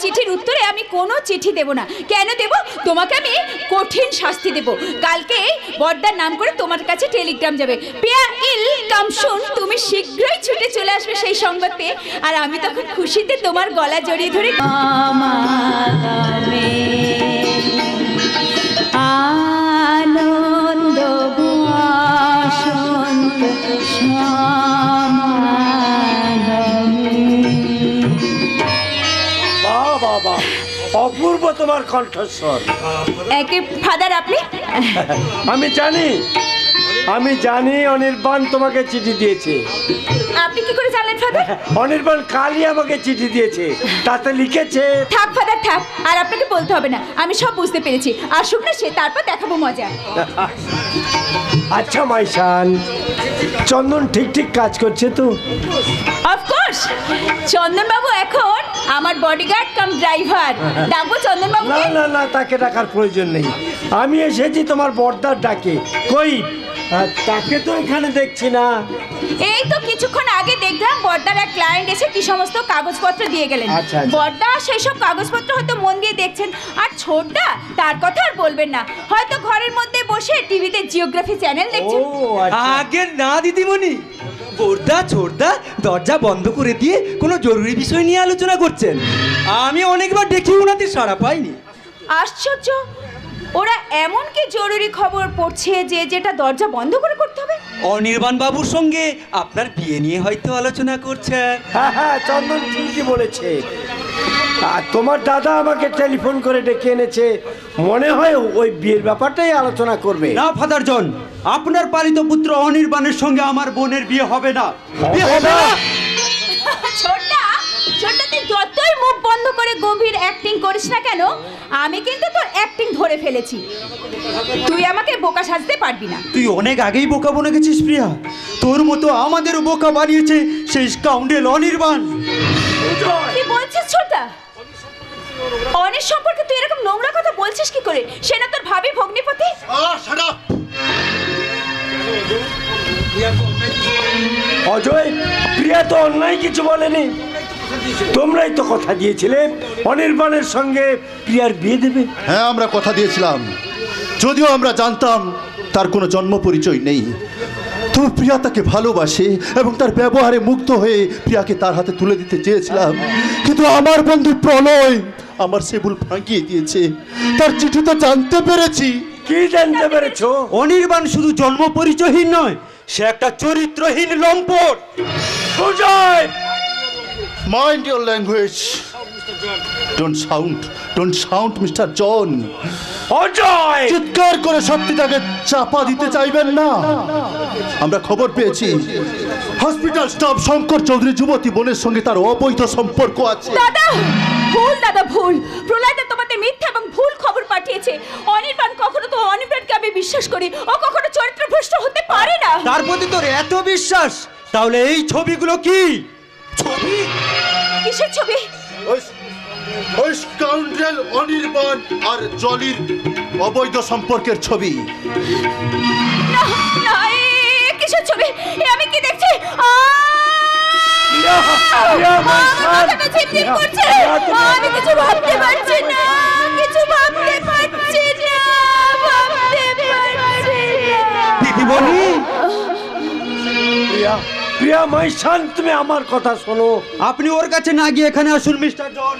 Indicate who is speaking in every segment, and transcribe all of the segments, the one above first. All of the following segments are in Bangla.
Speaker 1: চিঠির উত্তরে আমি কোনো চিঠি দেব না। কেন দেব? তোমাকে আমি কঠিন শাস্তি দেব। কালকে বড়দার নাম করে তোমার কাছে টেলিগ্রাম যাবে, পিয়া ইল কাম শুন, তুমি শীঘ্রই ছুটে চলে আসবে সেই সংবাদ পেয়ে। আর আমি তখন খুশিতে তোমার গলা জড়িয়ে ধরে আনন্দ বসন্ত
Speaker 2: বাবা, অপূর্ব তোমার কণ্ঠস্বর।
Speaker 1: একে ফাদার আপনি?
Speaker 2: আমি জানি অনির্বাণ তোমাকে চিঠি দিয়েছে।
Speaker 1: আপনি কি করে জানলেন ফাদার?
Speaker 2: অনির্বাণ কালই আমাকে চিঠি দিয়েছে, তাতে লিখেছে।
Speaker 1: থাক ফাদার থাক, আর আপনাকে বলতে হবে না, আমি সব বুঝতে পেরেছি। আসুক না সে, তারপর দেখাবো মজা।
Speaker 2: আচ্ছা মাইশান, চন্দন ঠিক কাজ করছে তো?
Speaker 1: অফকোর্স, চন্দন বাবু এখন আমার বডিগার্ড কাম ড্রাইভার। ডাকবো চন্দন বাবু?
Speaker 2: না, তাকে ডাকার প্রয়োজন নেই। আমি এসেছি তোমার বড়দার ডাকে। কই তাকে তো এখানে দেখছি না।
Speaker 1: এই তো কিছুক্ষণ আগে দেখলাম বড়দার এক ক্লায়েন্ট এসে কি সমস্ত কাগজপত্র দিয়ে গেলেন।
Speaker 2: আচ্ছা।
Speaker 1: বড়দা সেই সব কাগজপত্র হয়তো মন দিয়ে দেখছেন। আর ছোটদা, তার কথা আর বলবেন না, হয়তো ঘরের মধ্যে বসে টিভিতে জিওগ্রাফি চ্যানেল দেখছেন।
Speaker 3: আগে না দিদিমণি, বড়দা ছোটদা দরজা বন্ধ করে দিয়ে কোনো জরুরি বিষয় নিয়ে আলোচনা করছেন। আমি অনেকবার দেখি ওনাতে সাড়া পাইনি।
Speaker 1: আশ্চর্য, ওরা এমন কি জরুরি খবর পড়ছে যে যেটা দরজা বন্ধ করে করতে হবে?
Speaker 3: অনির্বাণ বাবুর সঙ্গে আপনার বিয়ে নিয়ে হয়তো আলোচনা করছেন।
Speaker 2: হ্যাঁ, চন্দন ঠিকই বলেছে। আর তোমার দাদা আমাকে টেলিফোন করে ডেকে এনেছে, মনে হয় ওই বিয়ের ব্যাপারটাই আলোচনা করবে।
Speaker 4: না ফাদার জন, আপনার পালিত পুত্র অনির্বাণের সঙ্গে আমার বোনের বিয়ে হবে না।
Speaker 1: ছোটদা, তুই যতই মুখ বন্ধ করে গভীর অ্যাক্টিং করিস না কেন, আমি কিন্তু তোর অ্যাক্টিং ধরে ফেলেছি। তুই আমাকে বোকা সাজতে পারবি না।
Speaker 4: তুই অনেক আগেই বোকা বনে গেছিস প্রিয়া। তোর মতো আমাদেরও বোকা বানিয়েছে সেই স্কাউন্ডেল অনির্বাণ।
Speaker 1: কি বলছিস ছোটদা? অনির সম্পর্কে তুই এরকম নোংরা কথা বলছিস কি করে? সে না তোর ভাবি ভগ্নিপতি?
Speaker 2: অজয়, প্রিয়া তো অন্যায় কিছু বলেনি। তোমরাই তো কথা দিয়েছিলে অনির্বাণের সঙ্গে প্রিয়ার বিয়ে দেবে।
Speaker 5: হ্যাঁ, আমরা কথা দিয়েছিলাম, যদিও আমরা জানতাম তার কোনো জন্ম পরিচয় নেই। তবে প্রিয়া তাকে ভালোবাসে এবং তার ব্যবহারে মুগ্ধ হয়ে প্রিয়াকে তার হাতে তুলে দিতে চেয়েছিলাম, কিন্তু আমার বন্ধু প্রলয় আমার সে ভুল ভাঙিয়ে দিয়েছে। তার চিঠিতে জানতে পেরেছি।
Speaker 2: কি জানতে পেরেছো?
Speaker 4: অনির্বাণ শুধু জন্ম পরিচয়হীন নয়, সে একটা চরিত্রহীন লম্পট।
Speaker 2: Ajay,
Speaker 5: mind your language. Don't sound mister John.
Speaker 2: Ajay,
Speaker 5: চিৎকার করে সত্যিটাকে চাপা দিতে চাইবেন না। আমরা খবর পেয়েছি হসপিটাল স্টাফ শঙ্কর চৌধুরী যুবতী বোনের সঙ্গে তার অবৈধ সম্পর্ক আছে।
Speaker 1: দাদা ভুল। প্রলয়দা তোমাদের মিথ্যা এবং ভুল খবর পাঠিয়েছে। অনির্বাণ কখনো তো অনির্বাণকে আমি বিশ্বাস করি, ও কখনো চরিত্রভ্রষ্ট হতে পারে না।
Speaker 4: তার প্রতি তোর এত বিশ্বাস? তাহলে এই ছবিগুলো কি?
Speaker 5: ছবি?
Speaker 1: কিসের ছবি?
Speaker 5: ওই স্কাউন্ডেল অনির্বাণ আর জলির অবৈধ সম্পর্কের ছবি।
Speaker 1: না, কিসের ছবি? আমি কি দেখছি? আমি কিছু ভাবতে পারছি না।
Speaker 4: দিদিমণি,
Speaker 2: প্রিয়া মাইশান, তুমি আমার কথা শোনো।
Speaker 4: আপনি ওর কাছে না গিয়ে এখানে আসুন মিস্টার জন।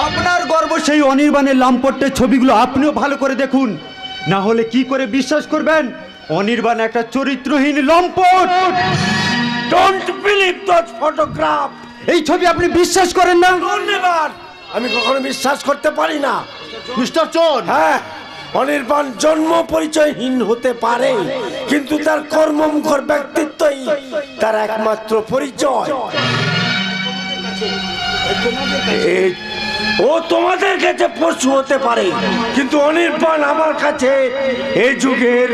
Speaker 4: আপনার গর্ব সেই অনির্বাণের লাম্পটের ছবিগুলো আপনিও ভালো করে দেখুন, না হলে কি করে বিশ্বাস করবেন অনির্বাণ একটা চরিত্রহীন লম্পট।
Speaker 2: Don't believe those photograph.
Speaker 4: এই ছবি আপনি বিশ্বাস করেন না?
Speaker 2: ধন্যবাদ, আমি কখনো বিশ্বাস করতে পারি না।
Speaker 5: মিস্টার জন,
Speaker 2: হ্যাঁ, অনির্বাণ জন্ম পরিচয়হীন হতে পারে, কিন্তু তার কর্মমুখর ব্যক্তিত্বই তার একমাত্র পরিচয়। ও তোমাদের কাছে পশু হতে পারে, কিন্তু অনির্বাণ আমার কাছে এই যুগের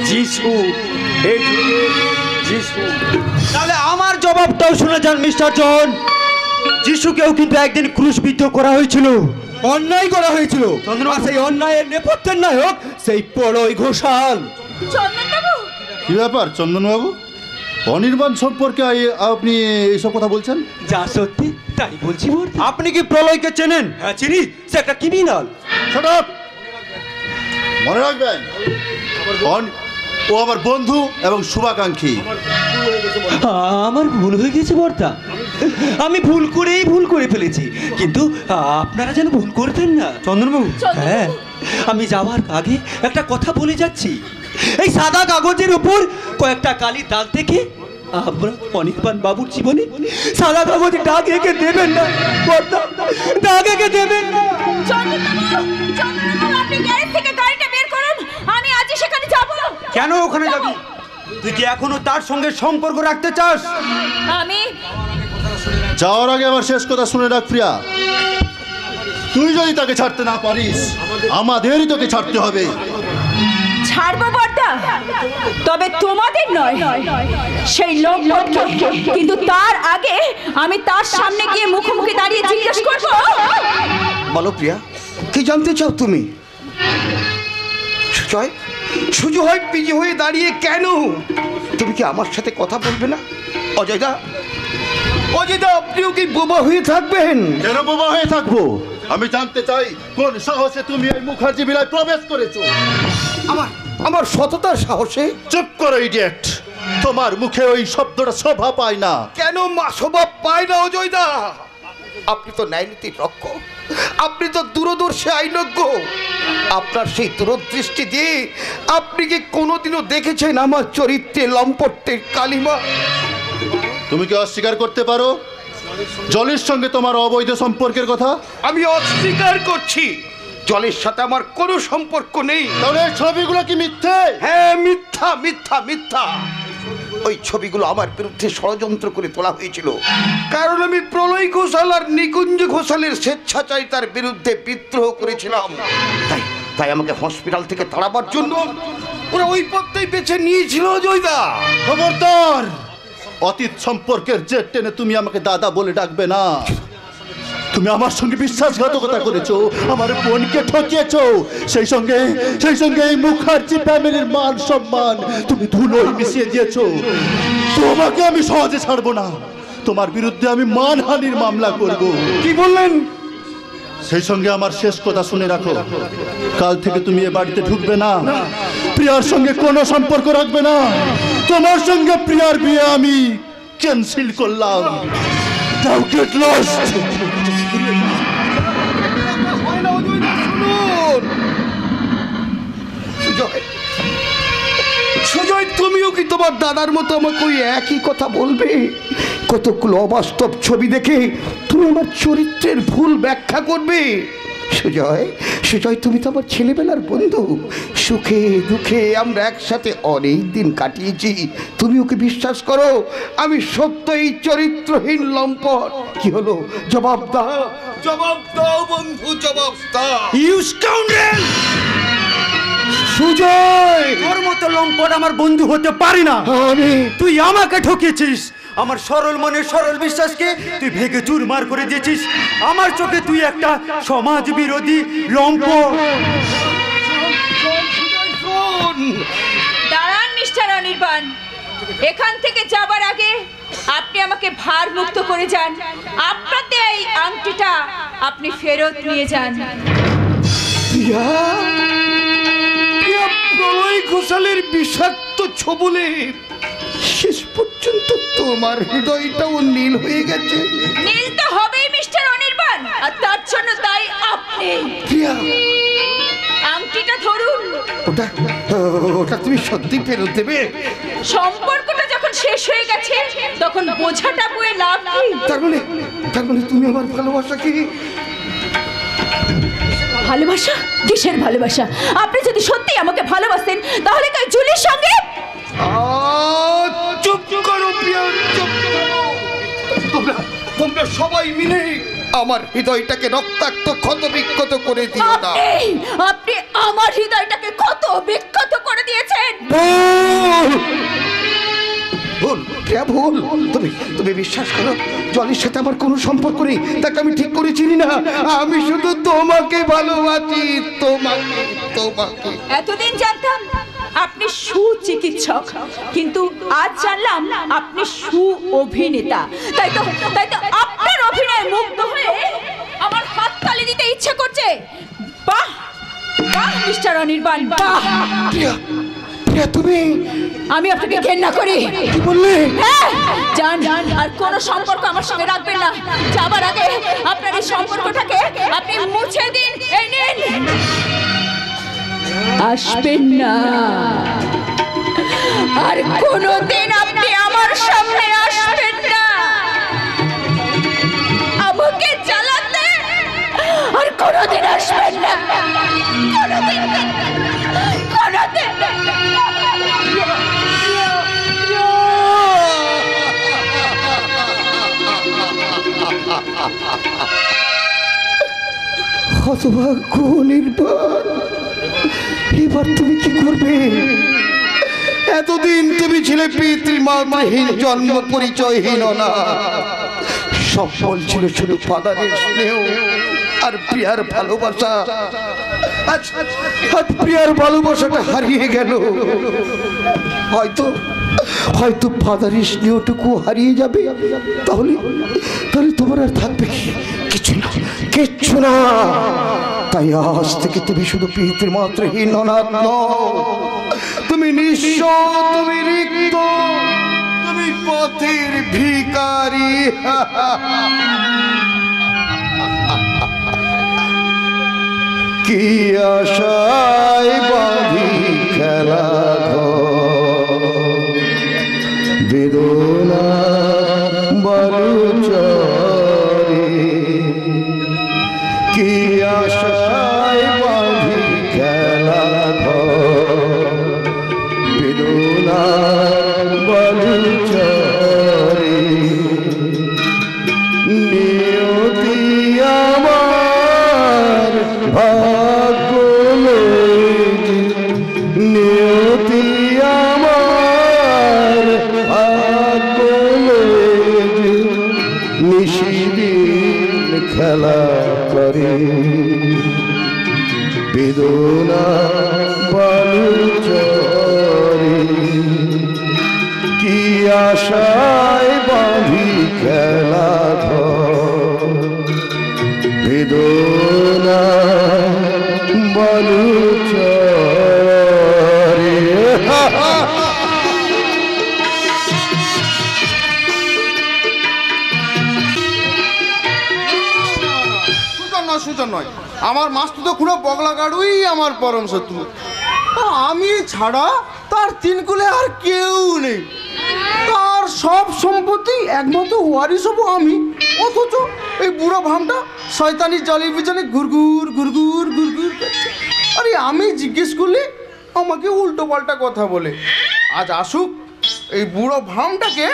Speaker 2: যিশু।
Speaker 4: তাহলে আমার জবাবটাও শুনে যান মিস্টার জন। যিশুকেও কিন্তু একদিন ক্রুশবিদ্ধ করা হয়েছিল, অন্যায় করা হয়েছিল। আর সেই অন্যায়ের নেপথ্যের নায়ক সেই প্রলয় ঘোষাল।
Speaker 1: চন্দনবাবু,
Speaker 5: কি ব্যাপার চন্দনবাবু? অনির্বাণ সম্পর্কে আপনি এইসব কথা বলছেন?
Speaker 3: যা সত্যি তাই বলছি বর্দা।
Speaker 4: আপনি কি প্রলয়কে চেনেন?
Speaker 3: হ্যাঁ চিনি, সে একটা ক্রিমিনাল।
Speaker 5: Shut up! মনে রাখবেন, ও আমার বন্ধু এবং শুভাকাঙ্ক্ষী।
Speaker 3: আমার ভুল হয়ে গেছে বর্দা, আমি ভুল করে ফেলেছি, কিন্তু আপনারা যেন ভুল করবেন না।
Speaker 4: চন্দনবাবু,
Speaker 3: হ্যাঁ, আমি যাওয়ার আগে একটা কথা বলে যাচ্ছি। এই সাদা কাগজের উপর কয়েকটা কালির দাগ দেখে আমরা অনির্বাণ বাবুর জীবনে সাদা কাগজে দাগ এঁকে দেবেন না বর্দা, দাগ এঁকে দেবেন না।
Speaker 1: চন্দ্রবাবু, আপনি গ্যারেজ থেকে গাড়িটা বের করুন, আমি আজই সেখানে যাব।
Speaker 4: কেন ওখানে যাবি? তুই কি এখনো তার সঙ্গে সম্পর্ক রাখতে চাস?
Speaker 1: আমি
Speaker 5: যাওয়ার আগে আমার শেষ কথা শুনে রাখ প্রিয়া, তুই যদি তাকে ছাড়তে না পারিস আমাদেরই তোকে ছাড়তে হবে।
Speaker 1: ছাড়বো বর্দা, তবে তোমাদের নয়, সেই লোককে। কিন্তু তার আগে আমি তার সামনে গিয়ে মুখোমুখি দাঁড়িয়ে জিজ্ঞেস করবো।
Speaker 6: বলো প্রিয়া, কি জানতে চাও তুমি? সুজয়, সুজয় পিজি হয়ে দাঁড়িয়ে কেন? তুমি কি আমার সাথে কথা বলবে না? অজয়দা, অজয়দা, আপনিও কি বোবা হয়ে থাকবেন?
Speaker 5: কেন বোবা হয়ে থাকবো? আমি জানতে চাই কোন সাহসে তুমি এই মুখার্জি বিলায় প্রবেশ করেছো?
Speaker 6: আমার সততার সাহসে?
Speaker 5: চুপ করো ইডিয়েট, তোমার মুখে ওই শব্দটা শোভা পায় না।
Speaker 6: কেন মা স্বভাব পায় না অজয়দা? আপনি তো ন্যায়নীতির রক্ষক, আপনি তো দূরদর্শী আইনজ্ঞ। আপনার সেই দূরদৃষ্টি দিয়ে আপনি কি কোনোদিনও দেখেছেন আমার চরিত্রে লম্পটের কালিমা?
Speaker 5: তুমি কি অস্বীকার করতে পারো জলের সঙ্গে তোমার অবৈধ সম্পর্কের কথা?
Speaker 6: আমি অস্বীকার করছি, জলের সাথে আমার কোনো সম্পর্ক নেই।
Speaker 5: তাহলে এই ছবিগুলো কি মিথ্যে?
Speaker 6: হ্যাঁ, মিথ্যা মিথ্যা মিথ্যা। ওই ছবিগুলো আমার বিরুদ্ধে ষড়যন্ত্র করে তোলা হয়েছিল, কারণ আমি প্রলয় ঘোষাল আর নিকুঞ্জ ঘোষালের স্বেচ্ছাচারিতার বিরুদ্ধে বিদ্রোহ করেছিলাম। তাই আমাকে হসপিটাল থেকে তাড়াবার জন্য ওরা ওই পথটাই বেছে নিয়েছিল। জয়দা,
Speaker 5: খবরদার, অতীত সম্পর্কের জেট টেনে তুমি আমাকে দাদা বলে ডাকবে না। তুমি আমার সঙ্গে বিশ্বাসঘাতকতা করেছো, আমার বোনকে ঠকিয়েছো, সেই সঙ্গে এই মুখার্জি ফ্যামিলির মান সম্মান তুমি ধুলোয় মিশিয়ে দিয়েছো। তোমাকে আমি সহজে ছাড়বো না, তোমার বিরুদ্ধে আমি মানহানির মামলা করব।
Speaker 6: কি বললেন?
Speaker 5: সেই সঙ্গে আমার শেষ কথা শুনে রাখো, কাল থেকে তুমি এ বাড়িতে ঢুকবে না, প্রিয়ার সঙ্গে কোনো সম্পর্ক রাখবে না। তোমার সঙ্গে প্রিয়ার বিয়ে আমি ক্যান্সেল করলাম। Now get lost!
Speaker 6: সুজয়, তুমিও কি তোমার দাদার মতো আমাকে ওই একই কথা বলবে? কতগুলো অবাস্তব ছবি দেখে তুমি আমার চরিত্রের ভুল ব্যাখ্যা করবে? সুজয়, তুমি তো আমার ছেলেবেলার বন্ধু, সুখে দুঃখে আমরা একসাথে অনেক দিন কাটিয়েছি। তুমি ওকে বিশ্বাস করো, আমি সত্য এই চরিত্রহীন লম্পট। কি হলো? জবাব দাও, জবাব দাও বন্ধু, জবাব দাও।
Speaker 4: You scoundrel!
Speaker 6: সুজয়,
Speaker 4: তোর মতো লম্পট আমার বন্ধু হতে পারি না। তুই আমাকে ঠকিয়েছিস, আমার সরল মনের সরল বিশ্বাসকে তুই ভেঙে চুরমার করে দিয়েছিস। আমার চোখে তুই একটা সমাজ বিরোধী লম্পট।
Speaker 1: দাঁড়ান মিস্টার অনির্বাণ, এখান থেকে যাবার আগে আপনি আমাকে ভার মুক্ত করে যান। আপনাদের এই আংটিটা আপনি ফেরত নিয়ে যান।
Speaker 6: প্রলয় ঘোষালের বিষাক্ত ছবলে শেষ পর্যন্ত তোমার হৃদয়টাও নীল হয়ে গেছে।
Speaker 1: নীল তো হবেই মিস্টার অনির্বাণ, আর তার জন্য তাই আপনি।
Speaker 6: প্রিয়া,
Speaker 1: আংটিটা ধরুন।
Speaker 6: ওটা তুমি সত্যি ফেরত দেবে?
Speaker 1: সম্পর্কটা যখন শেষ হয়ে গেছে তখন বোঝাটা বয়ে লাভ কি?
Speaker 6: তার মানে তুমি আমার ভালোবাসাকে...
Speaker 1: ভালোবাসা? কিসের ভালোবাসা? আপনি যদি সত্যি আমাকে ভালোবাসেন তাহলে কি জুলির সঙ্গে...
Speaker 6: চুপ করো প্রিয়া, চুপ করো। তোমরা সবাই মিলে আমার হৃদয়টাকে রক্তাক্ত ক্ষত বিক্ষত করে দিও না।
Speaker 1: আপনি আমার হৃদয়টাকে ক্ষত বিক্ষত করে দিয়েছেন।
Speaker 6: ভুল প্রিয়া, ভুল। তুমি বিশ্বাস করো, জলের সাথে আমার কোনো সম্পর্ক নেই, তাকে আমি ঠিক করে চিনি না। আমি শুধু তোমাকে ভালোবাসি, তোমাকে।
Speaker 1: এতদিন জানতাম আপনি সুচিকিৎসক, কিন্তু আজ জানলাম আপনি সু অভিনেতা। তাই তো আপনার অভিনয়ে মুগ্ধ হয়ে আমার হাত তালি দিতে ইচ্ছা করছে। বাহ বাহ মিস্টার অনির্বাণ, বাহ।
Speaker 6: প্রিয়া, প্রিয়া তুমি,
Speaker 1: আমি আপনাকে ঘেন্না করি।
Speaker 6: কি বললে?
Speaker 1: হ্যাঁ, যান আর কোনো সম্পর্ক আমার সঙ্গে রাখবেন না। যাবার আগে আপনার এই সম্পর্কটাকে আপনি মুছে দিন। এই নিন। আসবেন না, আর কোনোদিন আপনি আমার সামনে আসবেন না। আমাকে জ্বালাতে আর কোনোদিন আসবেন না, কোনোদিন কোনোদিন।
Speaker 6: হতভাগ্য অনির্বাণ, এবার তুমি কি করবে? এতদিন তুমি ছিলে পিতৃমাতৃহীন, জন্ম পরিচয়হীন না। সফল ছিল শুধু ফাদারের স্নেহ আর প্রিয়ার ভালোবাসা। আজ প্রিয়ার ভালোবাসাটা হারিয়ে গেল। হয়তো ফাদারের স্নেহটুকু হারিয়ে যাবে। তাহলে তোমার আর থাকবে কি? কিচ্ছু না। তাই আজ থেকে তুমি শুধু পিতৃমাতৃহীন অনাথ নও, তুমি নিঃস্ব, তুমি রিক্ত, তুমি পথের ভিখারি। কি আশায় বাঁধি খেলা বেদনা বালুচরে, কি আশায় বাঁধি খেলা বেদনা বালুচরে। নিয়তি আমার ভাগ্য লইতে, নিয়তি আমার ভাগ্য লইতে নিশিদিন খেলা করে বেদনা বালুচরে। কি আশায় বাঁধি খেলা বেদনা বালুচরে।
Speaker 7: সুজন নয়, আমার মাস্তুতো খুঁড়ো বগলা গাড়ুই আমার পরম শত্রু। আমি ছাড়া তার তিন কুলে আর কেউ নেই। তার সব সম্পত্তি একমাত্র ওয়ারিশ হবো আমি। অথচ এই বুড়ো ভামটা শয়তানি জলের পিছনে ঘুরঘুর ঘুরঘুর ঘুরঘুর করছে। আরে আমি জিজ্ঞেস করলে আমাকে উল্টো পাল্টা কথা বলে। আজ আসুক এই বুড়ো ভামটাকে,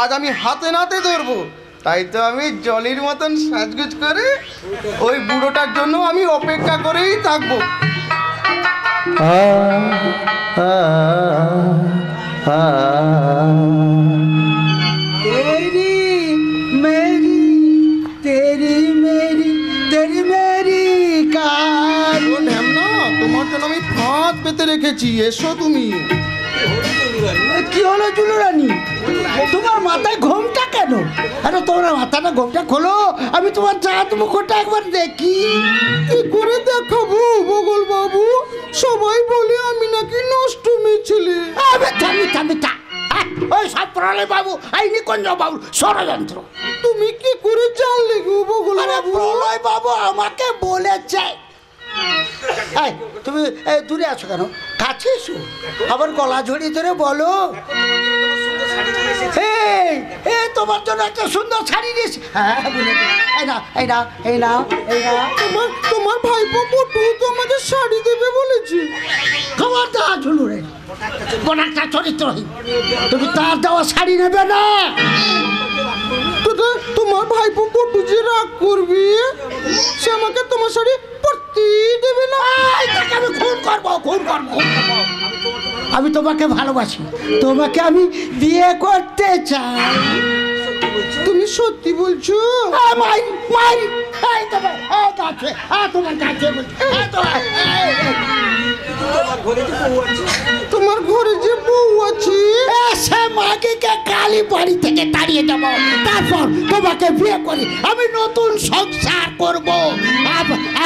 Speaker 7: আজ আমি হাতে নাতে ধরবো। তাই তো আমি জলের মতন সাজগুজ করে ওই বুড়োটার জন্য আমি অপেক্ষা করেই থাকবো। তোমার জন্য আমি ফাঁদ পেতে রেখেছি, এসো তুমি।
Speaker 6: কি হলো জুলুরানি, তোমার মাথায় ঘোমটা কেন? আরে তোমার মাথাটা ঘোমটা খোলো, আমি তোমার চাঁদ মুখটা একবার দেখি।
Speaker 7: কি করে দেখাবো বগল বাবু? সবাই বলে আমি নাকি নষ্ট মেয়ে ছেলে।
Speaker 6: থামি ওই সব প্রলয় বাবু, এই নিকুঞ্জ বাবু ষড়যন্ত্র।
Speaker 7: তুমি কি করে জানলে গো বগল বাবু?
Speaker 6: প্রলয় বাবু আমাকে বলেছে। এই তুমি দূরে আছো কেন? কাছে এসো, আবার গলা জড়িয়ে ধরে বলো। তোমার জন্য একটা সুন্দর শাড়ি দিয়েছি। হ্যাঁ, এই না।
Speaker 7: তোমার ভাইপো পটু তো আমাকে শাড়ি দেবে বলেছে।
Speaker 6: খবর দা ঝুলু রে, কোন একটা চরিত্রহীন। তুমি তার দেওয়া শাড়ি নেবে না।
Speaker 7: তোমার ভাইপো পটু যে রাগ করবে, সে আমাকে তোমার শাড়ি পরতে দেবে না।
Speaker 6: আমি খুন করবো। আমি তোমাকে ভালোবাসি, তোমাকে আমি বিয়ে করতে চাই।
Speaker 7: তুমি সত্যি বলছো?
Speaker 6: তোমার কাছে
Speaker 7: তোমার ঘরে যে বউ আছে
Speaker 6: সে মাকে কালী বাড়ি থেকে তাড়িয়ে দেবো, তারপর তোমাকে বিয়ে করি আমি নতুন সংসার করবো।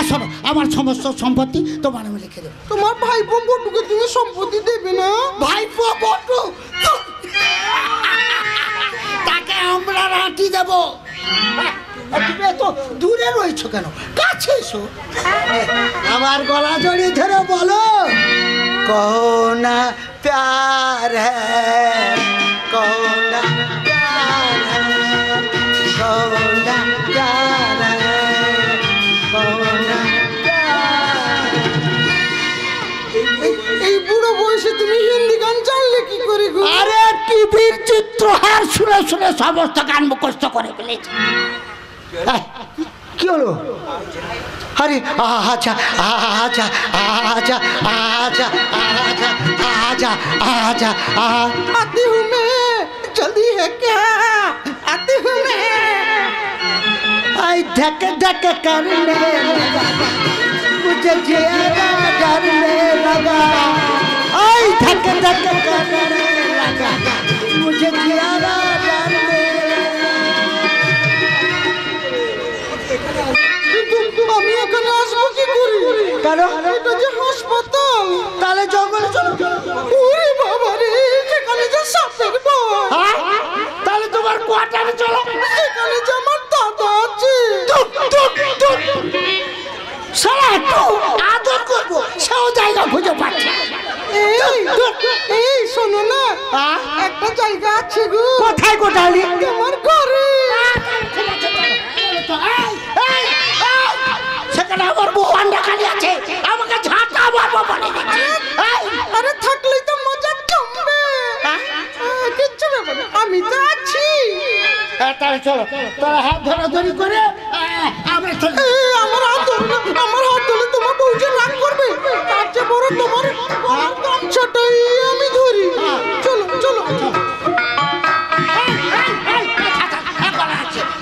Speaker 6: শোনো, আমার সমস্ত সম্পত্তি তোমার আমি লিখে দেবো।
Speaker 7: তোমার ভাইপো বটুকে তুমি সম্পত্তি দেবে না?
Speaker 6: ভাইপো বটু তাকে আমরা রাঁটি দেবো। তুমি এত দূরে রয়েছো কেন, কাছে এসো। আমার গলা জড়িয়ে ধরে বলো, কহনা প্যার হ্যায়, কহনা প্যার হ্যায়, কহনা প্যার হ্যায়, কহনা প্যার।
Speaker 7: এই বুড়ো বয়সে তুমি হিন্দি গান জানলে কি করে গো?
Speaker 6: আরে টিভির চিত্রহার শুনে শুনে সমস্ত গান মুখস্থ করে ফেলেছি। কি হলো? আরে আচ্ছা আচ্ছা আচ্ছা আচ্ছা আচ্ছা আচ্ছা আচ্ছা
Speaker 7: आती हूँ मैं, जल्दी है क्या? आती हूँ मैं।
Speaker 6: आई धक धक करने लगा, मुझे जिया डरने लगा। आई धक धक करने लगा, मुझे जिया डरने लगा।
Speaker 7: কিন্তু আমি এখানে আসবো কি করে?
Speaker 6: কেন?
Speaker 7: এটা যে হাসপাতাল।
Speaker 6: তাহলে জঙ্গলে চলো।
Speaker 7: ওরে বাবা রে, সেখানে যে সাপের ভয়।
Speaker 6: হ্যাঁ? তাহলে তোমার কোয়ার্টারে চলো।
Speaker 7: সেখানে যে আমার দাদা আছে।
Speaker 6: সারা একটু আদর করবো, সেও জায়গা খুঁজে পাচ্ছে।
Speaker 7: এই শোনো না, একটা জায়গা আছে গো।
Speaker 6: কোথায় কোথায়?
Speaker 7: তোমার ঘরে।
Speaker 6: সেখানে আমার বউ আন্ডা খালি আছে, আমাকে ঝাঁটা মারবো বলে দিচ্ছি।
Speaker 7: আরে থাকলেই তো মজা জমবে। কিচ্ছু ব্যাপার না, আমি তো আছি।
Speaker 6: তাহলে চলো, তোরা হাত ধরাধরি করে আমরা চলি।
Speaker 7: আমার হাত ধরো না, আমার হাত ধরে তোমার বউ যে রাগ করবে, তার চেয়ে বড় তোমার গামছাটাই আমি ধরি। চলো চলো।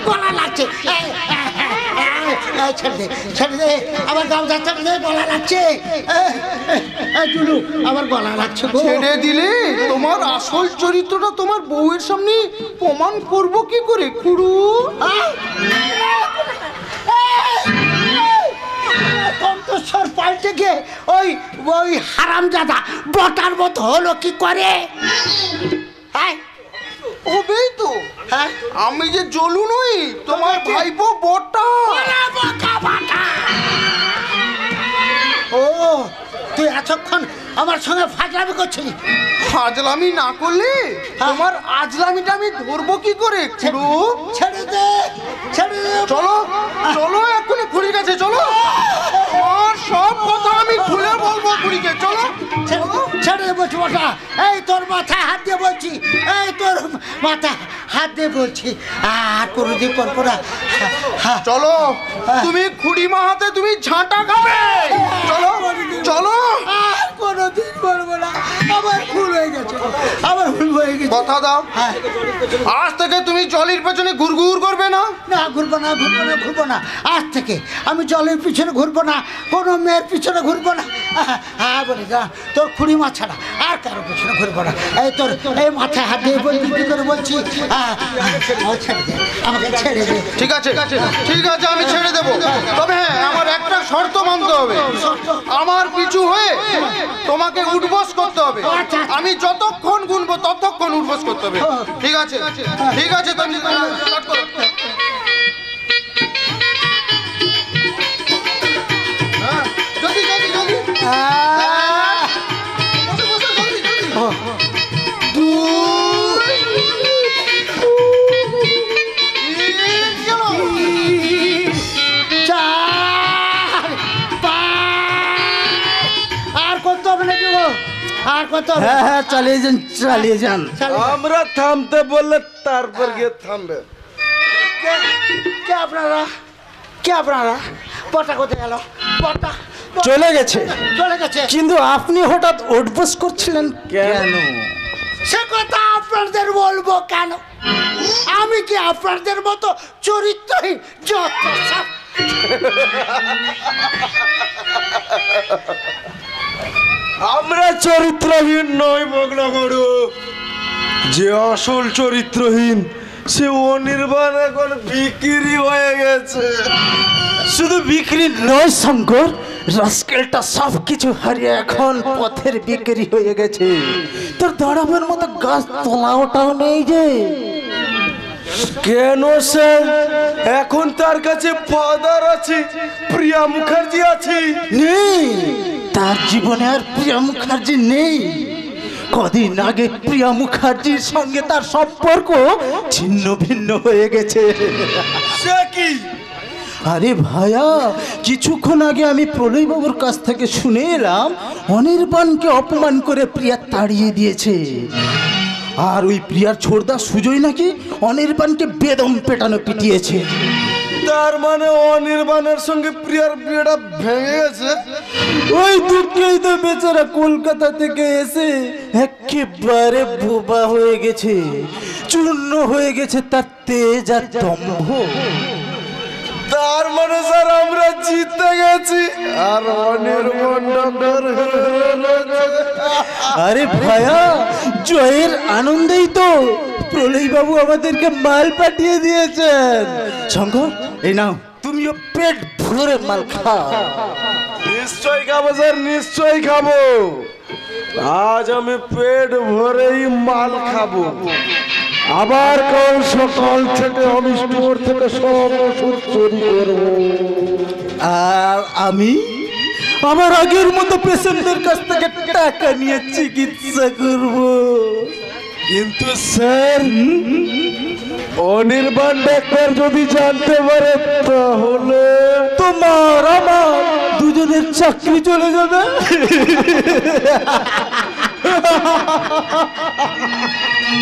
Speaker 6: গলা লাগছে, ছেড়ে দে, ছেড়ে দে, আমার গামছা ছেড়ে দে, গলা লাগছে। টুলু, আমার গলা লাগছে গো।
Speaker 7: ছেড়ে দিলে তোমার আসল চরিত্রটা তোমার বউয়ের সামনে প্রমাণ করব কি করে খুড়ু?
Speaker 6: কণ্ঠস্বর পাল্টে গিয়ে ওই ওই হারামজাদা বটার মতো হলো কি করে?
Speaker 7: হবেই তো।
Speaker 6: হ্যাঁ,
Speaker 7: আমি যে জলু নই, তোমার ভাইপো বটা।
Speaker 6: ও তুই এতক্ষণ আমার সঙ্গে ফাজলামি করছিলি?
Speaker 7: ফাজলামি না করলে তোমার আজলামিটা আমি ধরবো কি করে খুড়ু?
Speaker 6: ছেড়ে দে, ছেড়ে দে।
Speaker 7: চলো চলো, এক্ষুনি খুড়ির কাছে চলো। আমার সব কথা আমি খুলে বলবো খুড়িকে। চলো
Speaker 6: ছেড়ে দে বলছি বটা। এই তোর মাথায় হাত দিয়ে বলছি, এই তোর মাথায় হাত দিয়ে বলছি, আর কোনোদিন করবো না।
Speaker 7: চলো, তুমি খুড়িমা হাতে তুমি ঝাঁটা খাবে। চলো চলো।
Speaker 6: আর কোনোদিন করবো না, আমার ভুল হয়ে গেছে, আমার ভুল হয়ে গেছে।
Speaker 7: কথা দাও,
Speaker 6: হ্যাঁ,
Speaker 7: আজ থেকে তুমি জলের পেছনে ঘুরঘুর করবে না।
Speaker 6: না ঘুরবো না, ঘুরবো না, ঘুরবো না। আজ থেকে আমি জলের পিছনে ঘুরবো না, কোনো মেয়ের পিছনে ঘুরবো না। হ্যাঁ বলি না, তোর খুঁড়ি মা ছাড়া আর কারো পিছনে ঘুরবো না। এই তোর এই মাথায় হাত দিয়ে বলছি, কি করে বলছি, ছেড়ে দে, আমাকে ছেড়ে দে।
Speaker 7: ঠিক আছে ঠিক আছে, আমি ছেড়ে দেবো। তবে হ্যাঁ, আমার একটা শর্ত মানতে হবে। আমার পিছু হয়ে তোমাকে উঠবস করতে হবে। আমি যতক্ষণ গুনবো ততক্ষণ উঠবস করতে হবে। ঠিক আছে ঠিক আছে, তুমি start করো। হ্যাঁ, জলদি জলদি জলদি। বসো, বসো, জলদি, জলদি। গেল।
Speaker 6: আর করতে হবে নাকি গো? আর করতে হবে?
Speaker 2: হ্যাঁ হ্যাঁ, চালিয়ে যান চালিয়ে যান।
Speaker 8: আমরা থামতে বললে তারপর গিয়ে থামবে।
Speaker 6: কে আপনারা? কে আপনারা? বটা কোথায় গেল? বটা
Speaker 2: চলে গেছে।
Speaker 6: চলে গেছে।
Speaker 2: কিন্তু আপনি হঠাৎ উঠবস করছিলেন কেন?
Speaker 6: সে কথা আপনাদের বলবো কেন? আমি কি আপনাদের মতো চরিত্রহীন যত সব?
Speaker 8: আমরা চরিত্রহীন নই বগলা গরু, যে আসল চরিত্রহীন সে অনির্বাণ এখন বিক্রি হয়ে গেছে।
Speaker 9: শুধু বিক্রি নয় শঙ্কর, রাস্কেলটা সব কিছু হারিয়ে এখন পথের বিক্রি হয়ে গেছে। তোর দাঁড়াবার মতো গাছ তোলাওটাও নেই যে।
Speaker 8: কেন স্যার? এখন তার কাছে ফাদার আছে, প্রিয়া মুখার্জি আছে।
Speaker 9: নেই, তার জীবনে আর প্রিয়া মুখার্জি নেই। কদিন আগে প্রিয়া মুখার্জির সঙ্গে তার সম্পর্ক ছিন্ন ভিন্ন হয়ে গেছে।
Speaker 8: সে কি?
Speaker 9: আরে ভাইয়া, কিছুক্ষণ আগে আমি প্রলয় বাবুর কাছ থেকে শুনে এলাম অনির্বাণকে অপমান করে প্রিয়া তাড়িয়ে দিয়েছে। আর ওই প্রিয়ার ছোড়দা সুজয় নাকি অনির্বাণকে বেদম পেটানো পিটিয়েছে।
Speaker 8: তার মানে অনির্বাণের সঙ্গে প্রিয়ার বিয়েটা ভেঙে গেছে।
Speaker 9: ওই দুঃখেই তো বেচারা কলকাতা থেকে এসে একেবারে বোবা হয়ে গেছে, চূর্ণ হয়ে গেছে তার তেজ আর দম্ভ।
Speaker 8: তার মানে স্যার আমরা জিতে গেছি আর অনির্বাণ ডক্টর।
Speaker 9: আরে ভাইয়া, জয়ের আনন্দেই তো প্রলয় বাবু আমাদেরকে মাল পাঠিয়ে দিয়েছেন। শঙ্কর, এই নাও, তুমিও পেট ভরে মাল খাও।
Speaker 8: নিশ্চয়ই খাবো স্যার, নিশ্চয়ই খাবো। আজ আমি পেট ভরেই মাল খাবো। আবার কাল সকাল থেকে আমি স্টোর থেকে সব ওষুধ চুরি করবো।
Speaker 9: আর আমি আমার আগের মতো পেশেন্টদের কাছ থেকে টাকা নিয়ে চিকিৎসা করব।
Speaker 8: কিন্তু স্যার, অনির্বাণ ডাক্তার যদি জানতে পারে তাহলে
Speaker 9: তোমার আমার দুজনের চাকরি চলে যাবে।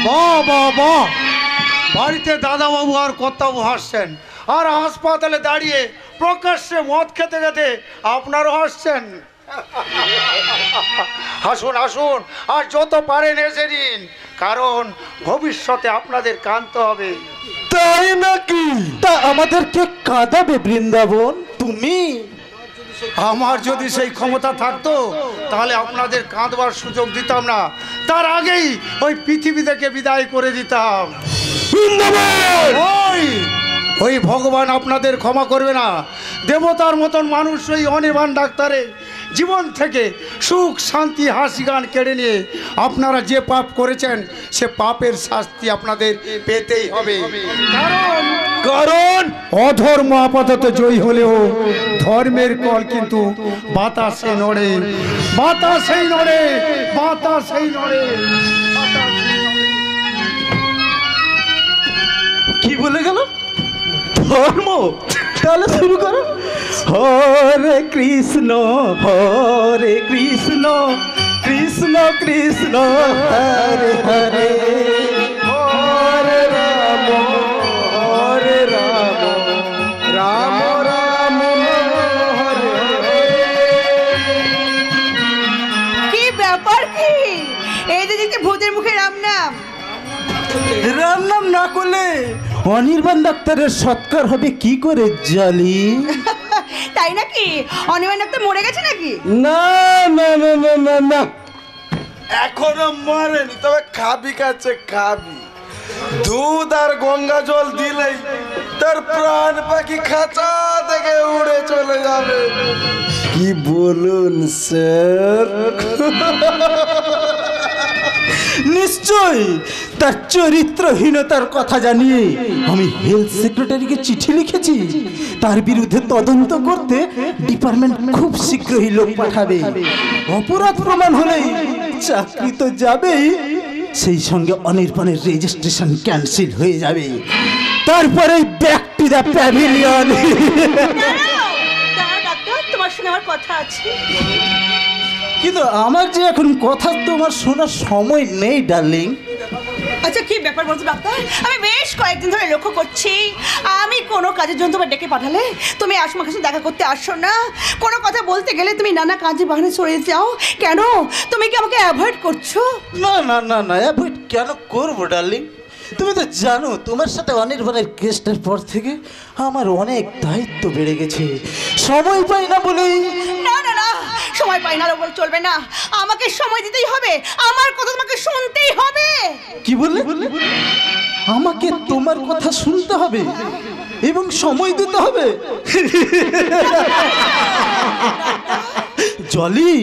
Speaker 6: বাহ বাহ বাহ, বাড়িতে দাদাবাবু আর কর্তাবু হাসছেন, আর হাসপাতালে দাঁড়িয়ে প্রকাশ্যে মদ খেতে খেতে আপনারও হাসছেন। হাসুন হাসুন, আর যত পারেন এসে নিন, কারণ ভবিষ্যতে আপনাদের কাঁদতে হবে।
Speaker 8: তাই নাকি?
Speaker 9: তা আমাদেরকে কাঁদাবে বৃন্দাবন তুমি?
Speaker 6: আমার যদি সেই ক্ষমতা থাকতো তাহলে আপনাদের কাঁদবার সুযোগ দিতাম না, তার আগেই ওই পৃথিবী থেকে বিদায় করে দিতাম। ওই ভগবান আপনাদের ক্ষমা করবে না। দেবতার মতন মানুষ ওই অনির্বাণ ডাক্তারের জীবন থেকে সুখ শান্তি হাসি গান কেড়ে নিয়ে আপনারা যে পাপ করেছেন সে পাপের শাস্তি আপনাদের পেতেই হবে। কারণ অধর্ম আপাতত জয়ী হলেও ধর্মের কল কিন্তু বাতাসে নড়ে, বাতাসেই নড়ে, বাতাসেই নড়ে।
Speaker 9: কি বলে গেল? ধর্ম? তাহলে শুরু করো। হরে কৃষ্ণ কৃষ্ণ কৃষ্ণ হরে হরে,
Speaker 8: হরে রাম রাম রাম হরে হরে।
Speaker 1: কি ব্যাপার কি? এই যে দেখতে ভূতের মুখে রাম নাম।
Speaker 9: রাম নাম না করলে অনির্বাণ ডাক্তারের সৎকার হবে কি করে জালি?
Speaker 1: তাই নাকি? অনির্বাণ ডাক্তার মরে গেছে নাকি?
Speaker 8: না না না না না না, এখনো মরেনি, তবে খাবি খাচ্ছে খাবি। দুধ আর গঙ্গা জল দিলেই তার প্রাণ পাখি খাঁচা থেকে উড়ে চলে যাবে। কি বলুন স্যার?
Speaker 9: নিশ্চয় তার চরিত্রহীনতার কথা জানিয়ে আমি হেলথ সেক্রেটারিকে চিঠি লিখেছি। তার বিরুদ্ধে তদন্ত করতে ডিপার্টমেন্ট খুব শীঘ্রই লোক পাঠাবে। অপরাধ প্রমাণ হলেই চাকরি তো যাবেই, সেই সঙ্গে অনির্বাণের রেজিস্ট্রেশন ক্যান্সেল হয়ে যাবে। তারপরে back to the pavilion.
Speaker 1: Doctor, তোমার সঙ্গে আমার কথা আছে।
Speaker 9: কিন্তু আমার যে এখন কথা তোমার শোনার সময় নেই ডার্লিং।
Speaker 1: আচ্ছা, কি ব্যাপার বলছো ডাক্তার? আমি বেশ কয়েকদিন ধরে লক্ষ্য করছি, আমি কোনো কাজের জন্য তোমার ডেকে পাঠালে তুমি আমার কাছে দেখা করতে আসো না। কোনো কথা বলতে গেলে তুমি নানা কাজে বাহানে চলে যাও। কেন? তুমি কি আমাকে অ্যাভয়েড করছো?
Speaker 9: না না না না, অ্যাভয়েড কেন করবো ডার্লিং? তুমি তো জানো তোমার সাথে অনির্বাণের কেসটার পর থেকে আমার অনেক দায়িত্ব বেড়ে গেছে। সময় পাই না বলেই।
Speaker 1: না না না, সময় পাই না বলে চলবে না। আমার
Speaker 10: আমাকে সময় দিতেই হবে, আমার কথা তোমাকে শুনতেই হবে।
Speaker 9: কি বললে? আমাকে তোমার কথা শুনতে হবে এবং সময় দিতে হবে? জলি,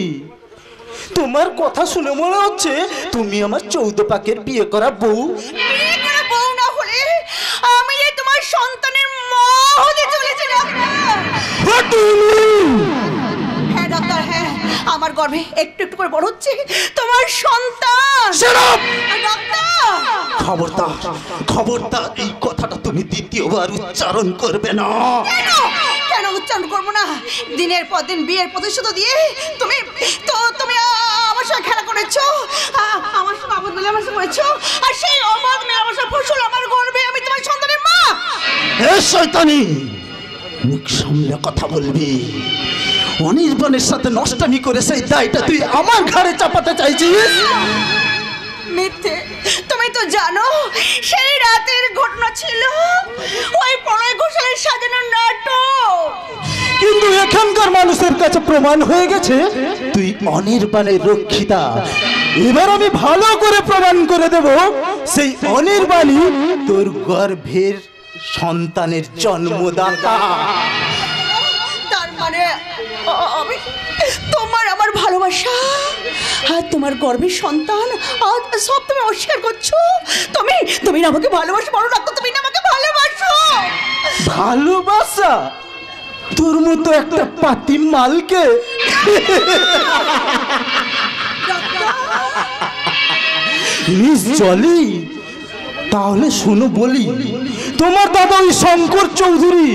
Speaker 9: তোমার কথা শুনে মনে হচ্ছে তুমি আমার 14 পাকের বিয়ে করা বউ।
Speaker 10: বিয়ে করা বউ না হলে আমি যে তোমার সন্তানের মা হতে চলেছি ডাক্তার। হ্যাঁ ডাক্তার, হ্যাঁ, আমার গর্ভে একটু একটু করে বড় হচ্ছে তোমার সন্তান। ডাক্তার,
Speaker 9: খবরদার, খবরদার, এই কথাটা তুমি দ্বিতীয়বার উচ্চারণ করবে না।
Speaker 10: কেন কেন উচ্চারণ করবো না? দিনের পর দিন বিয়ের প্রতিশোধ দিয়ে তুমি আমার সঙ্গে খেলা করেছো, আমার সঙ্গে অবাধ মেলামেশা করেছো, আর সেই অবাধ মেলামেশার ফসল আমার গর্ভে আমি তোমার সন্তানের মা।
Speaker 9: হে শয়তানি, মুখ সামলে কথা বলবি। অনির্বাণের সাথে নষ্টামি করে সেই দায়টা তুই আমার ঘাড়ে চাপাতে চাইছিস?
Speaker 10: মিথ্যে। তুমি তো জানো সেই রাতের ঘটনা ছিল ওই প্রলয় ঘোষালের সাজানো নাটক।
Speaker 9: কিন্তু এখানকার মানুষের কাছে প্রমাণ হয়ে গেছে তুই অনির্বাণের রক্ষিতা। এবার আমি ভালো করে প্রমাণ করে দেব সেই অনির্বাণী তোর গর্ভের সন্তানের জন্মদাতা।
Speaker 10: তার মানে আমি তোমার আমার ভালোবাসা আর তোমার গর্ভের সন্তান আজ সব তুমি অস্বীকার করছো? তুমি না আমাকে ভালোবাসো, বলো ডাক্তার, তুমি না আমাকে ভালোবাসো।
Speaker 9: ভালোবাসা? তোর মতো একটা পাতি মালকে? মিস জলি, তাহলে শোনো বলি, তোমার দাদা ওই শঙ্কর চৌধুরী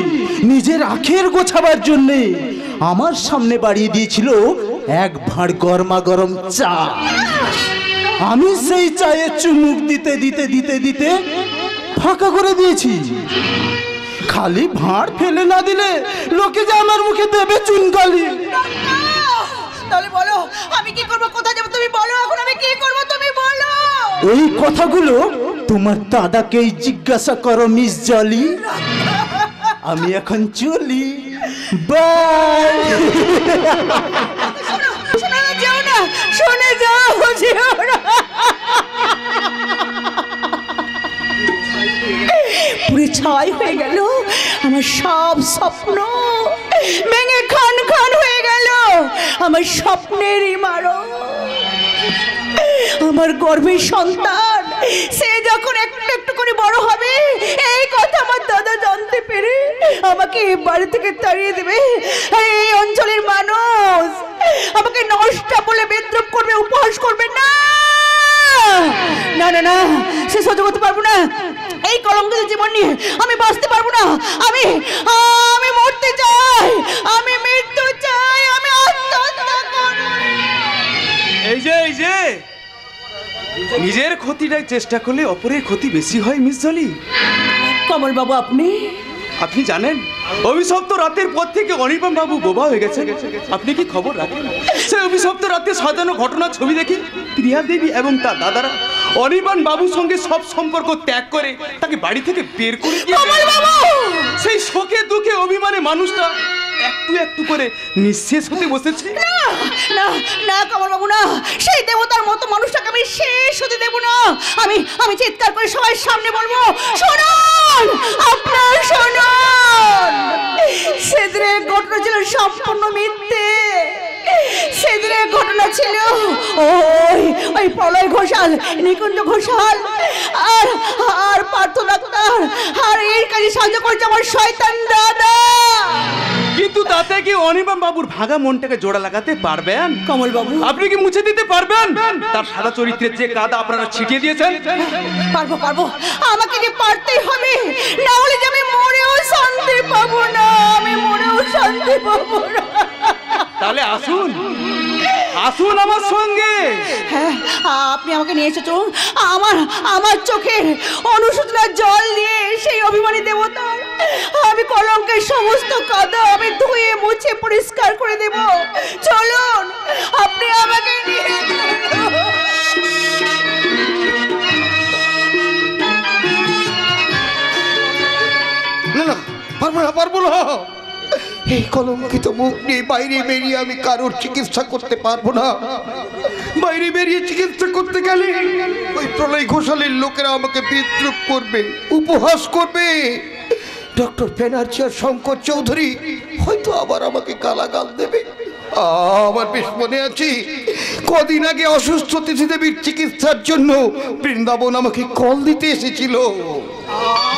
Speaker 9: নিজের আখের গোছাবার জন্যে আমার সামনে বাড়িয়ে দিয়েছিল এক ভাঁড় গরমা গরম চা। আমি সেই চায়ে চুমুক দিতে দিতে দিতে দিতে ফাঁকা করে দিয়েছি। খালি ভাঁড় ফেলে না দিলে লোকে যে আমার মুখে দেবে চুনকালি।
Speaker 10: তাহলে বলো আমি কি করবো, কোথায় যাবো তুমি বলো, এখন আমি কি করবো তুমি বলো।
Speaker 9: এই কথাগুলো তোমার দাদাকেই জিজ্ঞাসা করো মিস জলি। আমি এখন চলি, বাই।
Speaker 10: শোনো না, যাও না, শুনে যাও, যেও না। পুরো ছাই হয়ে গেল আমার সব স্বপ্ন, ভেঙে খান খান হয়ে গেল আমার স্বপ্নের ইমারত। আমার গর্ভের সন্তান সে যখন একটু একটু করে বড় হবে এই কথা আমার দাদা জানতে পেরে আমাকে এই বাড়ি থেকে তাড়িয়ে দেবে। এই অঞ্চলের মানুষ আমাকে নষ্ট বলে বিদ্রুপ করবে, উপহাস করবে। না না না না, সে সহ্য করতে পারবো না। এই কলঙ্কিত জীবন নিয়ে আমি বাঁচতে পারবো না। আমি মরতে চাই, আমি মৃত্যু চাই, আমি আত্মহত্যা করব।
Speaker 3: এই যে নিজের ক্ষতিটাই চেষ্টা করলে অপরের ক্ষতি বেশি হয় মিস জলি।
Speaker 10: কমল বাবু,
Speaker 3: আপনি জানেন অভিশপ্ত রাতের পর থেকে অনির্বাণ বাবু বোবা হয়ে গেছে। আপনি কি খবর রাখেন? সেই অভিশপ্ত রাতে সাজানো ঘটনার ছবি দেখি প্রিয়া দেবী এবং তার দাদারা অনির্বাণ বাবুর সঙ্গে সব সম্পর্ক ত্যাগ করে তাকে বাড়ি থেকে বের করে দিয়ে সেই শোকে দুঃখে অভিমানে মানুষটা একটু একটু করে নিঃশেষ হতে বসেছে।
Speaker 10: না না কমল বাবু, না, সেই দেবতার মতো মানুষটাকে আমি শেষ হতে দেব না। আমি চিৎকার করে সবার সামনে বলবো, শুনুন, আপনার শুনুন, সেদিনের ঘটনা ছিল সম্পূর্ণ মিথ্যে। সেদিনের ঘটনা ছিল ওই প্রলয় ঘোষাল, নিকুঞ্জ ঘোষাল আর পার্থ ডাক্তার, আর এই কাজে সাহায্য করছে আমার শয়তান দাদা।
Speaker 3: কিন্তু তাতে কি অনির্বাণ বাবুর ভাঙা মনটাকে জোড়া লাগাতে পারবেন?
Speaker 10: কমল বাবু,
Speaker 3: আপনি কি মুছে দিতে পারবেন তার সাদা চরিত্রের যে কাদা আপনারা ছিটিয়ে দিয়েছেন?
Speaker 10: পারবো, আমাকে যে পারতেই হবে, না হলে যে আমি মরেও শান্তি পাবো না, আমি মরেও শান্তি পাবো না।
Speaker 3: তাহলে আসুন আমার সঙ্গে।
Speaker 10: হ্যাঁ, আপনি আমাকে নিয়ে এসেছো আমার চোখের অনুশোচনার জল দিয়ে সেই অভিমানী দেবতার আমি কলঙ্কের সমস্ত কাদা আমি ধুয়ে মুছে পরিষ্কার করে দেব। চলুন, আপনি আমাকে নিয়ে
Speaker 7: না, পারবো না,
Speaker 6: এই কলঙ্কিত মুখ নিয়ে বাইরে বেরিয়ে আমি কারোর চিকিৎসা করতে পারবো না। বাইরে বেরিয়ে চিকিৎসা করতে গেলে ওই প্রলয় ঘোষালের লোকেরা আমাকে বিদ্রুপ করবে, উপহাস করবে। ডক্টর ব্যানার্জি আর শঙ্কর চৌধুরী হয়তো আবার আমাকে গালাগাল দেবে। আমার বেশ মনে আছে, কদিন আগে অসুস্থ তিথি দেবীর চিকিৎসার জন্য বৃন্দাবন আমাকে কল দিতে এসেছিল।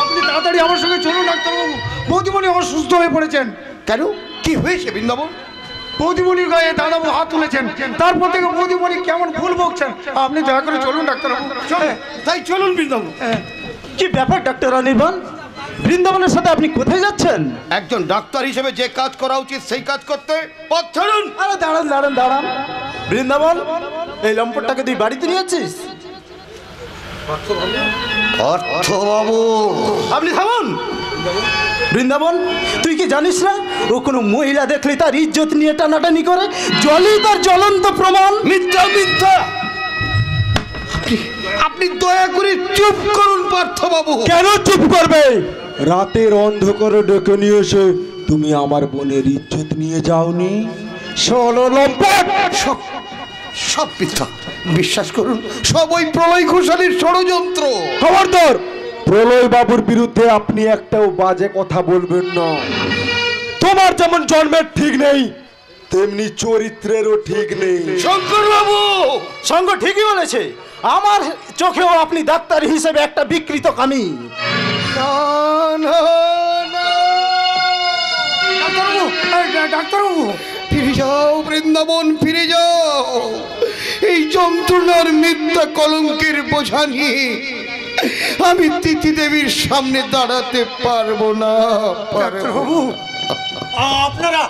Speaker 11: আপনি তাড়াতাড়ি আমার সঙ্গে চলুন ডাক্তারবাবু, বৌদিমণি অসুস্থ হয়ে পড়েছেন।
Speaker 6: কেন, কি হয়েছে বৃন্দাবন?
Speaker 11: বৌদিমণির গায়ে দাদাবু হাত তুলেছেন, তারপর থেকে বৌদিমণি কেমন ভুল বকছেন। আপনি দয়া করে চলুন ডাক্তারবাবু, চলেন।
Speaker 6: তাই চলুন বৃন্দাবন।
Speaker 9: কি ব্যাপার ডাক্তার অনির্বাণ, বৃন্দাবনের সাথে আপনি কোথায় যাচ্ছেন?
Speaker 6: একজন ডাক্তার হিসেবে যে কাজ করা উচিত সেই কাজ করতে পথ ছাড়ুন।
Speaker 9: আরে দাঁড়ান দাঁড়ান দাঁড়ান, বৃন্দাবন এই লম্পটটাকে তুই বাড়িতে নিয়েছিস?
Speaker 6: অর্থবাবু,
Speaker 9: আপনি থামুন। বৃন্দাবন, তুই কি জানিস না ও কোনো মহিলা দেখলে তার ইজ্জত নিয়ে টানাটানি করে? জলই তার জ্বলন্ত প্রমাণ।
Speaker 6: মিথ্যা মিথ্যা। আপনি দয়া করে চুপ করুন পার্থবাবু।
Speaker 9: কেন চুপ করবে? রাতের অন্ধকারে ডেকে নিয়ে এসে তুমি আমার বোনের ইজ্জত নিয়ে যাওনি? ষোলো লম্পট।
Speaker 6: সব মিথ্যা, বিশ্বাস করুন, সব ওই প্রলয় ঘোষালের ষড়যন্ত্র।
Speaker 9: খবরদার, প্রলয় বাবুর বিরুদ্ধে আপনি একটাও বাজে কথা বলবেন না। তোমার যেমন জন্মের ঠিক নেই, তেমনি চরিত্রেরও ঠিক নেই।
Speaker 6: শঙ্কর বাবু,
Speaker 9: শঙ্কর ঠিকই বলেছে, আমার চোখেও আপনি ডাক্তার হিসেবে একটা বিকৃত কামি।
Speaker 11: ডাক্তারবাবু,
Speaker 6: ফিরে যাও বৃন্দাবন, ফিরে যাও। এই যন্ত্রণার মিথ্যা কলঙ্কের বোঝা নিয়ে আমি তিথি দেবীর সামনে দাঁড়াতে পারবো না।
Speaker 11: ডাক্তারবাবু, আপনারা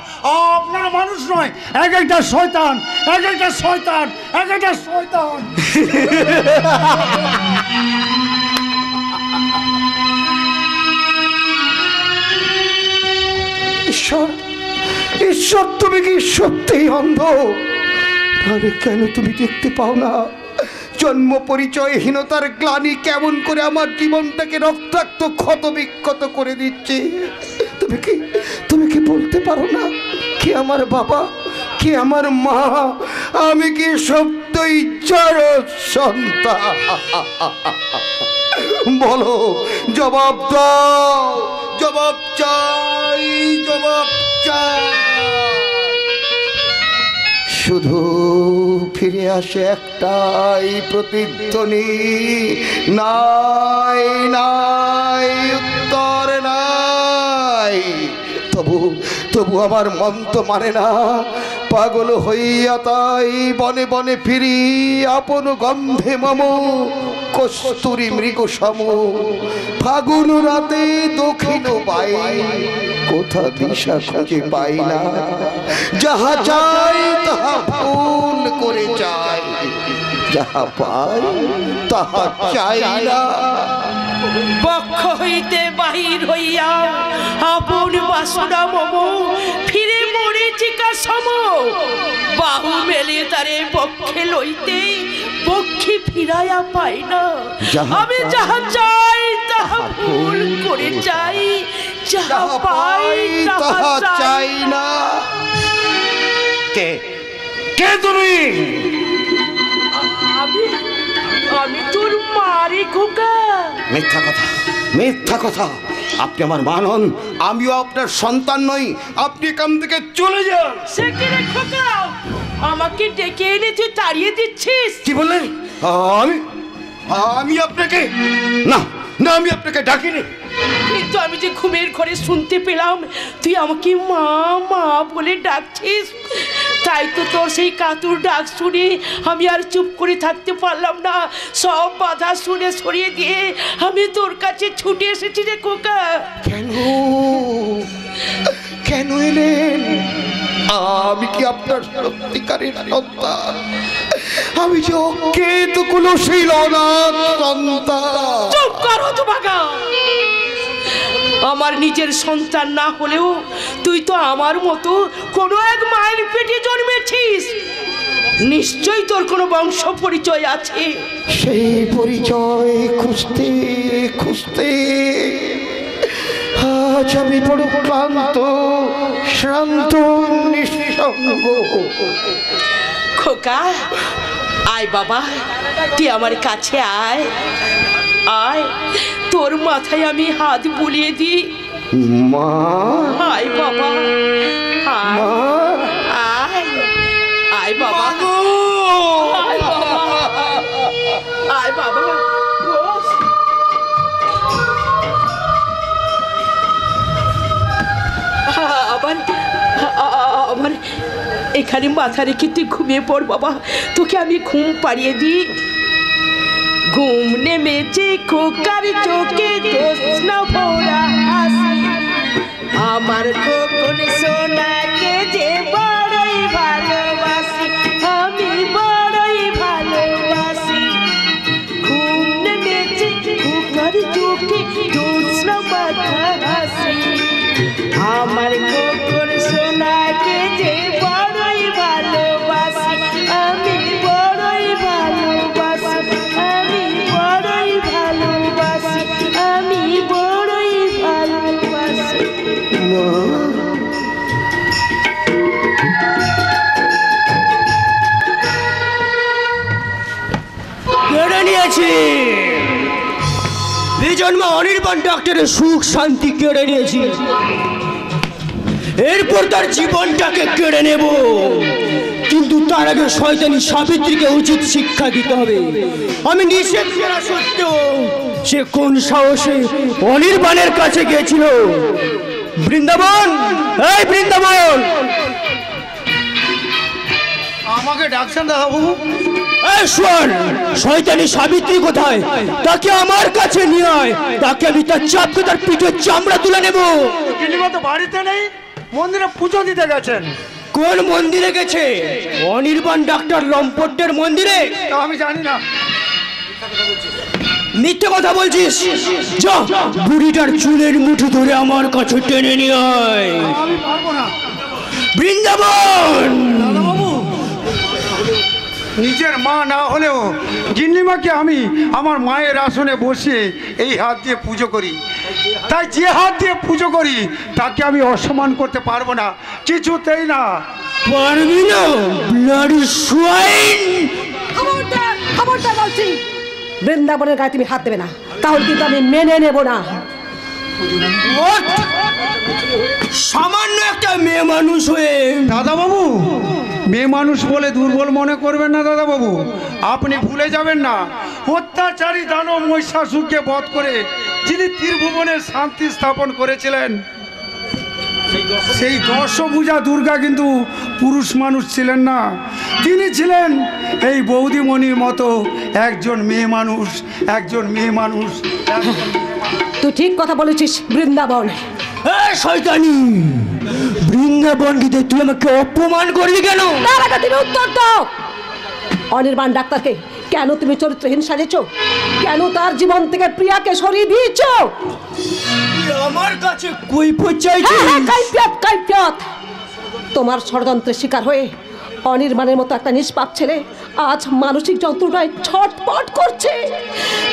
Speaker 11: আপনারা মানুষ নয়, এক একটা শয়তান, এক একটা শয়তান, এক একটা শয়তান।
Speaker 6: ঈশ্বর, ঈশ্বর, তুমি কি সত্যিই অন্ধ? আরে কেন তুমি দেখতে পাও না জন্ম পরিচয়হীনতার গ্লানি কেমন করে আমার জীবনটাকে রক্তাক্ত ক্ষত বিক্ষত করে দিচ্ছে? তুমি কি বলতে পারো না কি আমার বাবা, কি আমার মা? আমি কি সত্যই যার সন্তান? বলো, জবাব দাও, জবাব চাই, জবাব চাই। শুধু ফিরে আসে একটাই প্রতিধ্বনি, নাই নাই, উত্তর নাই। তবু আমার মন তো মানে না। পাগল হইয়া তাই বনে বনে ফিরি, আপন গন্ধে মম কস্তুরী মৃগ সম। ফাগুন রাতে দক্ষিণ পাই, কোথা দিশা খুঁজে পাই না। যাহা চাই তাহা ভুল করে চাই, যাহা পাই তাহা চাই না।
Speaker 10: বক্ষ হইতে বাহির হইয়া আপন বাসনা মম, ফিরে মরেছি কাসম। বাহু মেলে তারে পক্ষে লইতে, পক্ষে ফিরাইয়া পাই না। আমি যাহা চাই তাহা ভুল করে চাই, যাহা পাই তাহা চাই না।
Speaker 6: কে কে তুমি?
Speaker 10: আমি তোর মারি খোকা।
Speaker 6: মিথ্যা কথা, মিথ্যা কথা। আপনি আমার মা নন, আমিও আপনার সন্তান নই। আপনি এখান থেকে চলে যান।
Speaker 10: সে কি রে খোকা, আমাকে ডেকে এনে তুই তাড়িয়ে দিচ্ছিস?
Speaker 6: কি বললেন? আমি আপনাকে না না, আমি আপনাকে ডাকিনি।
Speaker 10: কিন্তু আমি যে ঘুমের ঘরে শুনতে পেলাম তুই আমাকে মা মা বলে ডাকছিস, তাই তো তোর সেই কাতুর ডাক শুনে আমি আর চুপ করে থাকতে পারলাম না। সব বাধা শুনে সরিয়ে দিয়ে আমি তোর কাছে ছুটে এসেছি রে খোকা।
Speaker 6: কেন কেন এলেন? আমি কি আপনার সত্যিকারের সন্তান? আমি যে অজ্ঞেত কুলশীল অনাথ সন্তান।
Speaker 10: চুপ করো তো বাগা। আমার নিজের সন্তান না হলেও তুই তো আমার মতো কোনো এক মায়ের পেটে জন্মেছিস। নিশ্চয়ই তোর কোনো বংশ পরিচয় আছে।
Speaker 6: সেই পরিচয় খুঁজতে খুঁজতে আজ আমি বড় ক্লান্ত, শ্রান্ত, নিঃসঙ্গ।
Speaker 10: খোকা, আয় বাবা, তুই আমার কাছে আয়। আয়, তোর মাথায় আমি হাত বুলিয়ে দিই।
Speaker 6: মা,
Speaker 10: আয় বাবা, আয়, আয়, আয় বাবা, আয় বাবা, আয় বাবা। আবার আবার এখানে মাথা রেখে তুই ঘুমিয়ে পড় বাবা, তোকে আমি ঘুম পাড়িয়ে দিই। ঘুম নেমেছে খোকার চোখে, জ্যোৎস্ন ভরা হাসি, আমার খোকন সোনাকে যে বড়ই ভালোবাসি, আমি বড়ই ভালোবাসি। ঘুম নেমেছে খোকার চোখে, জ্যোৎস্ন ভরা হাসি, আমার খোকন সোনাকে যে বড়ই ভালোবাসি, আমি বড়ই ভালোবাসি, আমি বড়ই ভালোবাসি, আমি বড়ই ভালোবাসি।
Speaker 2: কেড়ে নিয়েছি বিজন্ম অনির্বাণ ডাক্তারের সুখ শান্তি কেড়ে নিয়েছি, এরপর তার জীবনটাকে কেড়ে নেব। কিন্তু তার আগে শয়তানি সাবিত্রীকে উচিত শিক্ষা দিতে হবে। আমি নিষেধ করা সত্ত্বেও সে কোন সাহসে অনির্বাণের কাছে গিয়েছিল। বৃন্দাবন, এই বৃন্দাবন,
Speaker 11: আমাকে ডাকছেন দাদা বাবু?
Speaker 2: শোন, শয়তানি সাবিত্রী কোথায়? তাকে আমার কাছে নিয়ে আয়, তাকে আমি তার চাপকে তার পিঠের চামড়া তুলে নেব।
Speaker 11: গিন্নিমা তো বাড়িতে নেই, মন্দিরে পুজো দিতে গেছেন।
Speaker 2: কোন মন্দিরে গেছে? অনির্বাণ ডাক্তার লম্পটের মন্দিরে?
Speaker 11: তা আমি জানি না।
Speaker 2: মিথ্যে কথা বলছিস? যা, বুড়িটার চুলের মুঠি ধরে আমার কাছে টেনে নিয়ে আয়।
Speaker 11: আমি পারবো না।
Speaker 2: বৃন্দাবন,
Speaker 11: দাদা বাবু, নিজের মা না হলেও গিন্নিমাকে আমি আমার মায়ের আসনে বসে এই হাত দিয়ে পুজো করি। তাই যে হাত দিয়ে পুজো করি তাকে আমি অসম্মান করতে পারবো না, কিছুতেই না।
Speaker 2: পারবি না? Bloody swine!
Speaker 10: খবরদার, খবরদার বলছি, বৃন্দাবনের গায়ে তুমি হাত দেবে না, তাহলে কিন্তু আমি মেনে নেব না।
Speaker 2: What? সামান্য একটা মেয়ে মানুষ হয়ে
Speaker 11: দাদা বাবু, মেয়ে মানুষ বলে দুর্বল মনে করবেন না দাদা বাবু। আপনি ভুলে যাবেন না, অত্যাচারী দানব মহিষাসুরকে বধ করে যিনি ত্রিভুবনের শান্তি স্থাপন করেছিলেন, সেই দশভুজা দুর্গা কিন্তু পুরুষ মানুষ ছিলেন না, তিনি ছিলেন এই বৌদিমণির মতো একজন মেয়ে মানুষ, একজন মেয়ে মানুষ।
Speaker 10: তুই ঠিক কথা বলেছিস বৃন্দাবন।
Speaker 2: শয়তানি, বৃন্দাবন গীতে তুই আমাকে অপমান করলি কেন?
Speaker 10: তার আগে তুমি উত্তর দাও। অনির্বাণ ডাক্তারকে কেন তুমি চরিত্রহীন সাজেছো? কেন তার জীবন থেকে প্রিয়াকে সরিয়ে দিয়েছো?
Speaker 2: আমার কাছে কৈফিয়ত চাইছিস?
Speaker 10: কাইফিয়ত। তোমার ষড়যন্ত্রের শিকার হয়ে অনির্বাণের মতো একটা নিষ্পাপ ছেলে আজ মানসিক যন্ত্রণায় ছটফট করছে।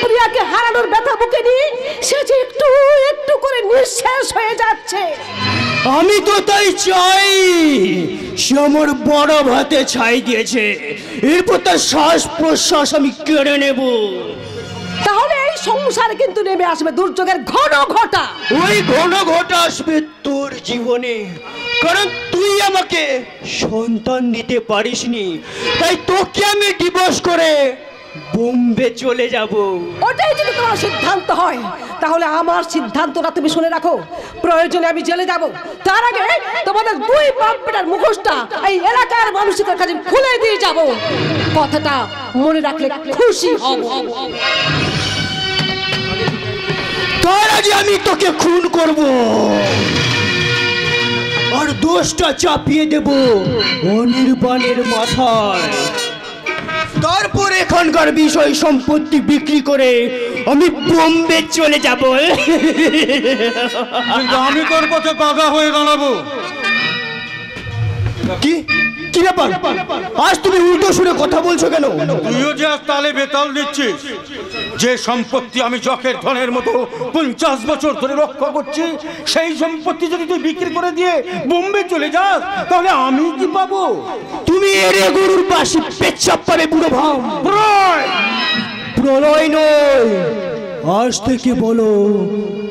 Speaker 10: প্রিয়াকে হারানোর ব্যথা বুকে নিয়ে সে যে একটু একটু করে নিঃশেষ হয়ে যাচ্ছে।
Speaker 2: আমি তো তাই চাই। সে আমার বড় ভাতে ছাই দিয়েছে, এরপর তার শ্বাস প্রশ্বাস আমি কেড়ে নেব।
Speaker 10: তাহলে এই সংসারে কিন্তু নেমে আসবে দুর্যোগের ঘন ঘটা।
Speaker 2: ওই ঘন ঘটা আসবে তোর জীবনে, কারণ তুই আমাকে সন্তান দিতে পারিসনি, তাই তোকে আমি ডিভোর্স করে বোম্বে চলে যাব।
Speaker 10: ওটাই যদি তোমার সিদ্ধান্ত হয় তাহলে আমার সিদ্ধান্তটা তুমি শুনে রাখো। প্রয়োজনে আমি জেলে যাব, তার আগে তোমাদের দুই বাপ বেটার মুখোশটা এই এলাকার মানুষের কাছে খুলে দিয়ে যাব। কথাটা মনে রাখলে খুশি হব।
Speaker 2: তার আগে আমি তোকে খুন করব আর দোষটা চাপিয়ে দেব অনির্বাণের মাথায়। তারপর এখানকার বিষয় সম্পত্তি বিক্রি করে আমি বোম্বে চলে যাব।
Speaker 4: আমি তোর পথে বাধা হয়ে দাঁড়াবো।
Speaker 2: কি কি ব্যাপার আজ তুমি উল্টো সুরে কথা বলছো কেন?
Speaker 11: তুইও যে আজ তালে বেতাল দিচ্ছিস। যে সম্পত্তি আমি যখের ধনের মতো 50 বছর ধরে রক্ষা করছি, সেই সম্পত্তি যদি তুই বিক্রি করে দিয়ে বোম্বে চলে যাস, তাহলে আমি কি পাবো?
Speaker 2: তুমি এরে গরুর পাশে পেচ্ছাপ পাবে বুড়ো ভাম।
Speaker 11: প্রলয়!
Speaker 2: প্রলয় নয়, আজ থেকে বলো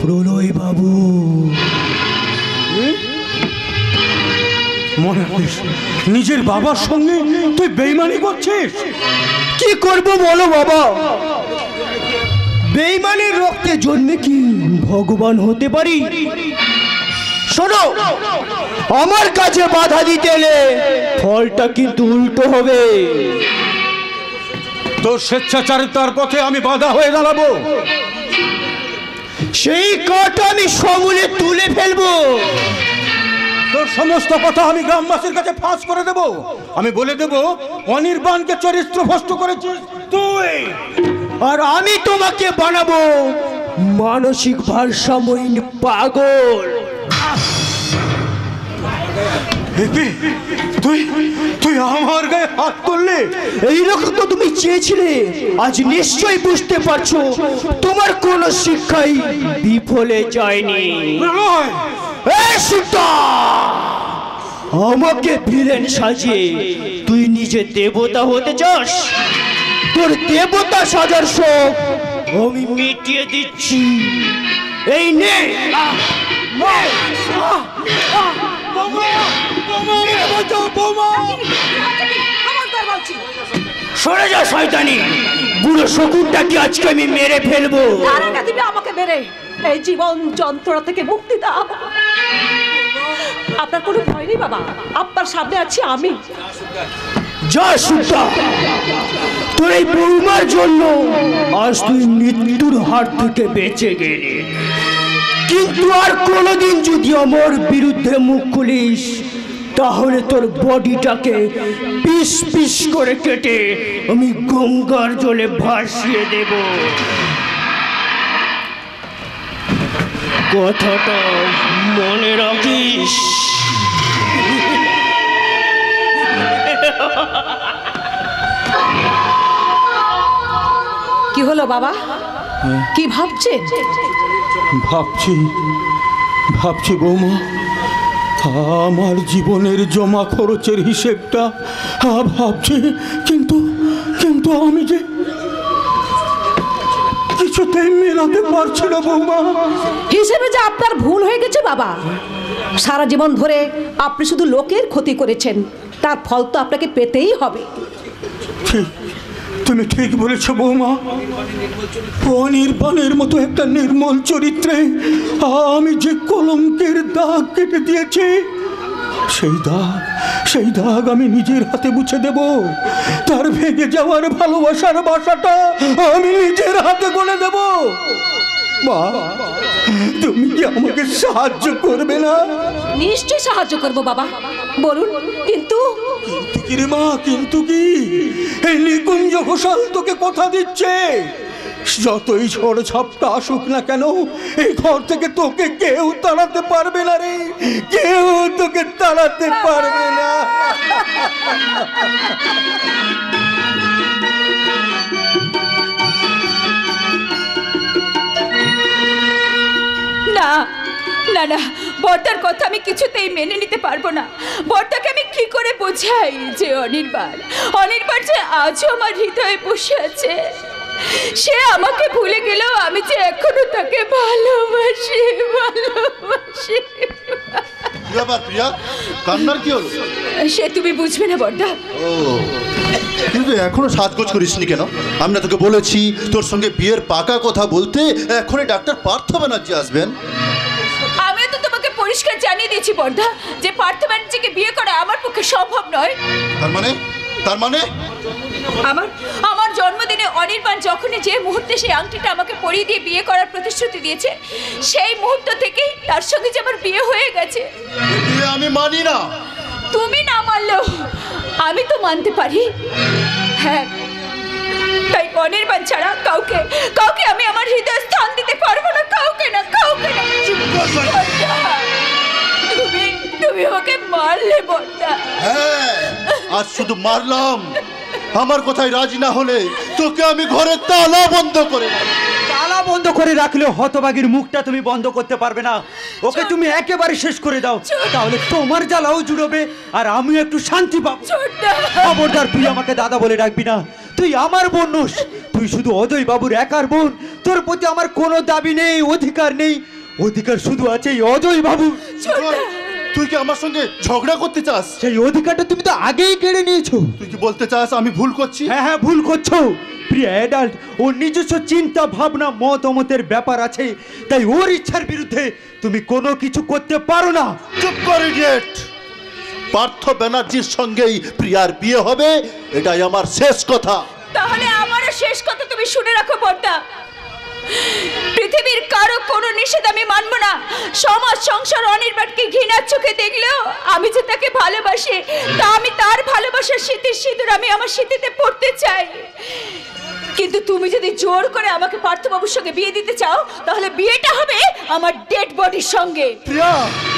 Speaker 2: প্রলয় বাবু।
Speaker 11: মনে করিস নিজের বাবার সঙ্গে তুই বেইমানি করছিস?
Speaker 2: কি করব বলো বাবা? বেইমানের রক্তে জন্মে কি ভগবান হতে পারি? শোনো, আমার কাছে বাধা দিতে এলে ফলটা কিন্তু উল্টো হবে।
Speaker 11: তোর স্বেচ্ছাচারিতার পথে আমি বাধা হয়ে দাঁড়াবো।
Speaker 2: সেই কাটা আমি সমূলে তুলে ফেলবো।
Speaker 11: তোর সমস্ত কথা আমি গ্রামবাসীর কাছে ফাঁস করে দেব। আমি বলে দেব অনির্বাণকে চরিত্র ভ্রষ্ট করেছিস তুই,
Speaker 2: আর আমি তোমাকে বানাবো মানসিক ভারসাম্যহীন পাগল।
Speaker 11: তুই তুই আমার গায়ে হাত তুললি?
Speaker 2: এইরকম তো তুমি চেয়েছিলে। আজ নিশ্চয়ই বুঝতে পারছো তোমার কোনো শিক্ষাই বিফলে যায়নি। এই সুতা, আমাকে ভিলেন সাজিয়ে তুই নিজে দেবতা হতে চাস? তোর দেবতা সাজার শোক আমি মিটিয়ে দিচ্ছি। এই নে, সরে যা শয়তানি। বুড়ো শকুনটাকে আজকে আমি মেরে ফেলবো।
Speaker 10: তুমি আমাকে মেরে এই জীবন যন্ত্রণা থেকে মুক্তি দাও। আপনার কোনো ভয় নেই বাবা, আপনার সামনে আছি আমি।
Speaker 2: যা সুতা, তোর এই বৌমার জন্য আজ তুই মৃত্যুর হাত থেকে বেঁচে গেলি। কিন্তু আর কোনোদিন যদি আমার বিরুদ্ধে মুখ খুলিস, তাহলে তোর বডিটাকে পিস পিস করে কেটে আমি গঙ্গার জলে ভাসিয়ে দেব। কথাটা মনে রাখিস।
Speaker 10: কি হলো বাবা, কি ভাবছেন?
Speaker 11: ভাবছি বৌমা, আমার জীবনের জমা খরচের হিসেবটা ভাবছি, কিন্তু আমি যে কিছুতেই মেলাতে পারছি না বৌমা।
Speaker 10: হিসেবে যে আপনার ভুল হয়ে গেছে বাবা। সারা জীবন ধরে আপনি শুধু লোকের ক্ষতি করেছেন, তার ফল তো আপনাকে পেতেই হবে।
Speaker 11: তুমি ঠিক বলেছ বৌমা। অনির্বাণের মতো একটা নির্মল চরিত্রে আমি যে কলঙ্কের দাগ কেটে দিয়েছি, সেই দাগ আমি নিজের হাতে মুছে দেব। তার ভেঙে যাওয়ার ভালোবাসার বাসাটা আমি নিজের হাতে গড়ে দেব। মা, তুমি কি আমাকে সাহায্য করবে না?
Speaker 10: নিশ্চয়ই সাহায্য করব বাবা, বলুন। কিন্তু
Speaker 11: কি রে মা, কিন্তু কি? এই নিকুঞ্জ ঘোষাল তোকে কথা দিচ্ছে, যতই ঝড় ঝাপটা আসুক না কেন, এই ঘর থেকে তোকে কেউ তাড়াতে পারবে না রে, কেউ তোকে তাড়াতে পারবে না।
Speaker 1: না না না, বর্দার কথা আমি কিছুতেই মেনে নিতে পারবো না। বর্দাকে আমি কি করে বোঝাই যে অনির্বাণ যে আজও আমার হৃদয়ে বসে আছে। সে আমাকে ভুলে গেলেও আমি যে এখনো তাকে ভালোবাসি।
Speaker 5: কি ব্যাপার প্রিয়া, কান্নার কি হলো?
Speaker 1: সে তুমি বুঝবে না বর্দা।
Speaker 5: ও, কিন্তু এখনো সাজগোজ করিসনি কেন? আমি না তোকে বলেছি তোর সঙ্গে বিয়ের পাকা কথা বলতে এখনই ডাক্তার পার্থ ব্যানার্জি আসবেন।
Speaker 1: আমিও তো তোমাকে পরিষ্কার জানিয়ে দিয়েছি বর্দা যে পার্থ ব্যানার্জিকে বিয়ে করা আমার পক্ষে সম্ভব নয়।
Speaker 5: তার মানে
Speaker 1: আমার জন্মদিনে অনির্বাণ যখনই যে মুহূর্তে সেই আংটিটা আমাকে পরিয়ে দিয়ে বিয়ে করার প্রতিশ্রুতি দিয়েছে, সেই মুহূর্ত থেকেই তার সঙ্গে যে আমার বিয়ে হয়ে গেছে।
Speaker 5: আমি মানি না।
Speaker 1: তুমি না মানলেও আমি তো মানতে পারি। হ্যাঁ, তাই অনির্বাণ ছাড়া কাউকে আমি আমার হৃদয়ে স্থান দিতে পারবো না। কাউকে না। তুমি আমাকে মার মারলে বর্দা।
Speaker 5: হ্যাঁ, আজ শুধু মারলাম। আমার কথায় রাজি না হলে তোকে আমি ঘরের তালা বন্ধ করে রাখবো।
Speaker 4: তালা বন্ধ করে রাখলে হতভাগীর মুখটা তুমি বন্ধ করতে পারবে না। ওকে তুমি একেবারে শেষ করে দাও, তাহলে তোমার জ্বালাও জুড়বে আর আমিও একটু শান্তি পাবো। খবরদার, তুই আমাকে দাদা বলে ডাকবি না। তুই আমার বোনস, তুই শুধু অজয় বাবুর একার বোন। তোর প্রতি আমার কোনো দাবি নেই, অধিকার নেই। অধিকার শুধু আছে এই অজয় বাবু।
Speaker 5: তুই কি আমার সঙ্গে ঝগড়া করতে চাস?
Speaker 4: সেই অধিকারটা তুমি তো আগেই কেড়ে নিয়েছো।
Speaker 5: তুই কি বলতে চাস আমি ভুল করছি?
Speaker 4: হ্যাঁ হ্যাঁ, ভুল করছো। প্রিয় অ্যাডাল্ট, ওর নিজস্ব চিন্তা ভাবনা মতামতের ব্যাপার আছে, তাই ওর ইচ্ছার বিরুদ্ধে তুমি কোনো কিছু করতে পারো না।
Speaker 5: চুপ করে ইডিয়েট। পার্থ ব্যানার্জির সঙ্গেই প্রিয়ার বিয়ে হবে, এটাই আমার শেষ কথা।
Speaker 1: তাহলে আমারও শেষ কথা তুমি শুনে রাখো বর্দা। পৃথিবীর কারো কোনো নিষেধ আমি মানব না। সমাজ সংসার অনির্বাণকে ঘৃণার চোখে দেখলেও আমি যে তাকে ভালোবাসি, তা আমি তার ভালোবাসার স্মৃতির সিঁদুর আমি আমার স্মৃতিতে পড়তে চাই। কিন্তু তুমি যদি জোর করে আমাকে পার্থবাবুর সঙ্গে বিয়ে দিতে চাও, তাহলে বিয়েটা হবে আমার ডেড বডির সঙ্গে।
Speaker 4: প্রিয়া,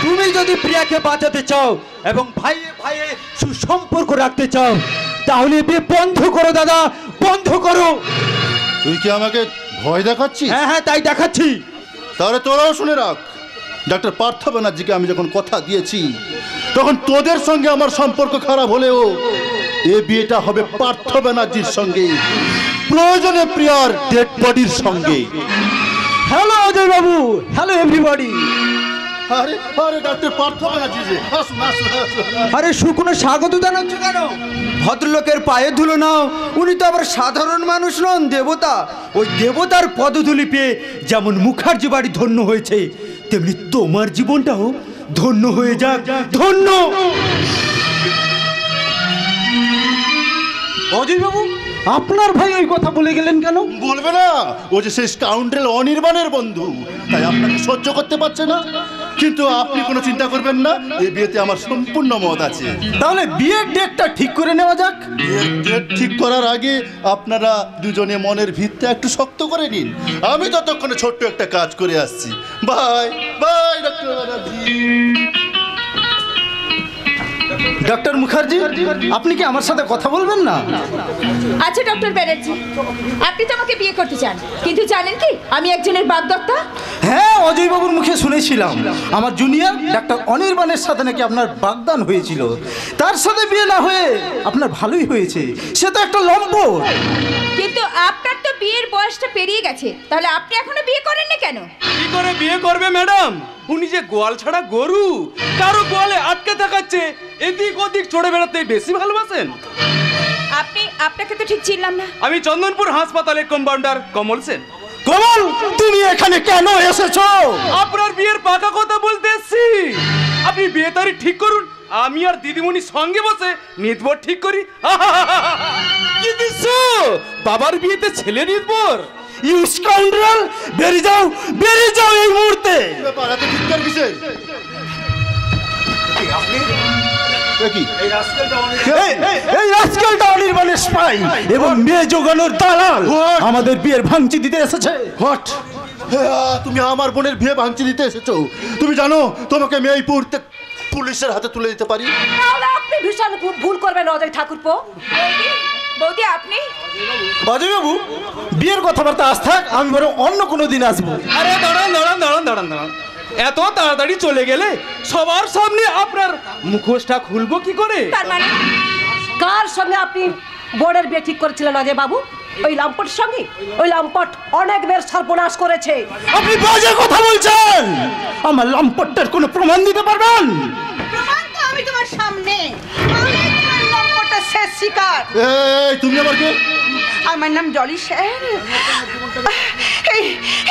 Speaker 4: তুমি যদি প্রিয়াকে বাঁচাতে চাও এবং ভাইয়ে ভাইয়ে সুসম্পর্ক রাখতে চাও, তাহলে বিয়ে বন্ধ করো দাদা, বন্ধ করো।
Speaker 5: তুই কি আমাকে ভয় দেখাচ্ছিস?
Speaker 4: হ্যাঁ হ্যাঁ, তাই দেখাচ্ছি।
Speaker 5: তাহলে তোরাও শুনে রাখ, ডক্টর পার্থ ব্যানার্জিকে আমি যখন কথা দিয়েছি, তখন তোদের সঙ্গে আমার সম্পর্ক খারাপ হলেও এ বিয়েটা হবে পার্থ ব্যানার্জির সঙ্গে, প্রয়োজনে প্রিয়ার ডেড বডির সঙ্গে।
Speaker 4: হ্যালো অজয় বাবু, হ্যালো এভরিবডি।
Speaker 5: আরে আরে ডক্টর পার্থ ব্যানার্জি যে, আসুন আসুন আসুন।
Speaker 4: আরে শুকনো স্বাগত জানাচ্ছ কেন? ভদ্রলোকের পায়ে ধুলো নাও। উনি তো আবার সাধারণ মানুষ নন, দেবতা। ওই দেবতার পদধূলি পেয়ে যেমন মুখার্জি বাড়ি ধন্য হয়েছে, তেমনি তোমার জীবনটাও ধন্য হয়ে যাক। ধন্য।
Speaker 9: অজয় বাবু, আপনার ভাই ওই কথা বলে গেলেন কেন?
Speaker 5: বলবে না, ও যে সেই স্কাউন্ড্রেল অনির্বাণের বন্ধু, তাই আপনাকে সহ্য করতে পারছে না। কিন্তু আপনি কোনো চিন্তা করবেন না, এই বিয়েতে আমার সম্পূর্ণ মত আছে।
Speaker 9: তাহলে বিয়ের ডেটটা ঠিক করে নেওয়া যাক।
Speaker 5: বিয়ের ডেট ঠিক করার আগে আপনারা দুজনে মনের ভিতটা একটু শক্ত করে নিন। আমি ততক্ষণে ছোট্ট একটা কাজ করে আসছি। Bye bye doctor Banerjee.
Speaker 9: Doctor Mukherjee, আপনি কি আমার সাথে কথা বলবেন না?
Speaker 1: আচ্ছা ডক্টর ব্যানার্জি, আপনি তো আমাকে বিয়ে করতে চান, কিন্তু জানেন কি আমি একজনের বাগদত্তা?
Speaker 9: হ্যাঁ, অজয় বাবুর মুখে শুনেছিলাম আমার জুনিয়র ডাক্তার অনির্বাণের সাথে নাকি আপনার বাগদান হয়েছিল। তার সাথে বিয়ে না হয়ে আপনার ভালোই হয়েছে, সে তো একটা লম্পট।
Speaker 1: কিন্তু আপনার তো বিয়ের বয়সটা পেরিয়ে গেছে, তাহলে আপনি এখনো বিয়ে করেননি কেন?
Speaker 12: কি করে বিয়ে করবে ম্যাডাম? উনি যে গোয়াল ছাড়া গরু, কারো গোয়ালে আটকে থাকাচ্ছে, এদিক ওদিক চড়ে বেড়াতে বেশি ভালোবাসেন।
Speaker 1: আপনাকে তো ঠিক চিনলাম না।
Speaker 12: আমি চন্দনপুর হাসপাতালের কম্পাউন্ডার কমল সেন।
Speaker 9: কমল, তুমি এখানে কেন এসেছো?
Speaker 12: আপনার বিয়ের পাকা কথা বলতে এসেছি। আপনি বিয়ে তারিখ ঠিক করুন, আমি আর দিদিমণি সঙ্গে বসে নিতবর ঠিক করি। কি দিচ্ছ? বাবার বিয়েতে ছেলে নিতবর?
Speaker 9: ইউ স্কাউন্ড্রেল, বেরিয়ে যাও, বেরিয়ে যাও এই মুহূর্তে। এই রাস্কেলটা অনির্বাণের স্পাই এবং মেয়ে জোগানোর দালাল আমাদের বিয়ের ভাঙচি দিতে এসেছে।
Speaker 5: হোয়াট? তুমি আমার বোনের বিয়ে ভাঙচি দিতে এসেছো? তুমি জানো তোমাকে আমি এই মুহূর্তে পুলিশের হাতে তুলে দিতে পারি।
Speaker 10: তাহলে আপনি ভীষণ ভুল করবেন অজয় ঠাকুরপো।
Speaker 1: বৌদি আপনি?
Speaker 9: অজয় বাবু, বিয়ের কথাবার্তা আজ থাক, আমি বরং অন্য কোনো দিন আসবো।
Speaker 12: আরে দাঁড়ান দাঁড়ান দাঁড়ান দাঁড়ান দাঁড়ান, এত তাড়াতাড়ি চলে গেলে সবার সামনে আপনার মুখোশটা খুলবো কি করে?
Speaker 1: তার মানে
Speaker 10: কার সঙ্গে আপনি বোর্ডের বিয়ে ঠিক করেছিলেন অজয় বাবু? ওই লম্পটের সঙ্গে? ওই লম্পট অনেক মেয়ের সর্বনাশ করেছে।
Speaker 9: আপনি বাজে কথা বলছেন। আমার লম্পটের কোনো প্রমাণ দিতে পারবেন?
Speaker 10: প্রমাণ তো আমি তোমার সামনে। আমি তোমার লম্পটের শেষ শিকার।
Speaker 5: এই তুমি আবার কে?
Speaker 10: আমার নাম জলি স্যার।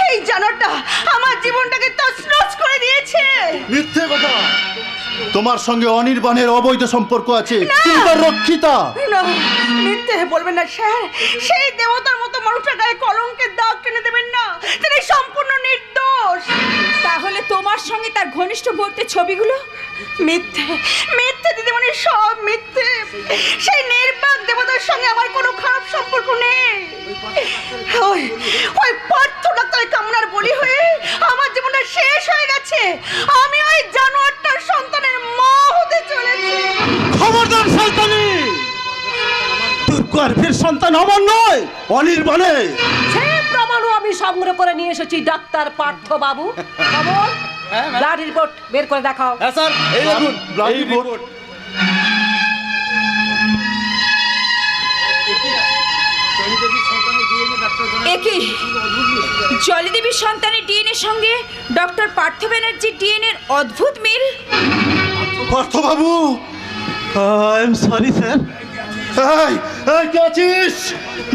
Speaker 10: এই জানোয়ারটা আমার জীবনটাকে তছনছ করে দিয়েছে।
Speaker 5: মিথ্যে কথা। তোমার সঙ্গে অনির্বাণের অবৈধ সম্পর্ক আছে, তুমি তার রক্ষিতা।
Speaker 10: না, মিথ্যে বলবেন না স্যার। সেই দেবতার মতো মানুষের গায়ে কলঙ্কের দাগ টেনে দেবেন না, তিনি সম্পূর্ণ নির্দোষ।
Speaker 1: তাহলে তোমার সঙ্গে তার ঘনিষ্ঠ মুহূর্তের ছবিগুলো?
Speaker 10: মিথ্যে, মিথ্যে দিদিমণি, সব মিথ্যে। সেই নির্বাক দেবতার সঙ্গে আমার কোনো খারাপ সম্পর্ক নেই। ওই পার্থ ডাক্তারের কামনার বলি হয়ে আমার জীবনটা শেষ হয়ে গেছে। আমি ওই জানোয়ারটার সন্তানের মা হতে চলেছি।
Speaker 2: সন্তান আমার নয়, অনির্বাণের।
Speaker 10: সে প্রমাণও আমি সংগ্রহ করে নিয়ে এসেছি ডাক্তার পার্থ বাবু। কমল, ব্লাড রিপোর্ট বের করে দেখাও।
Speaker 12: হ্যাঁ স্যার, এই দেখুন
Speaker 5: ব্লাড রিপোর্ট।
Speaker 1: একই জলি দেবীর সন্তানের ডিএনএ সঙ্গে ডক্টর পার্থ ব্যানার্জির ডিএনএর অদ্ভুত মিল।
Speaker 5: পার্থবাবু,
Speaker 9: আই এম সরি স্যার।
Speaker 5: এই এই কে আছিস?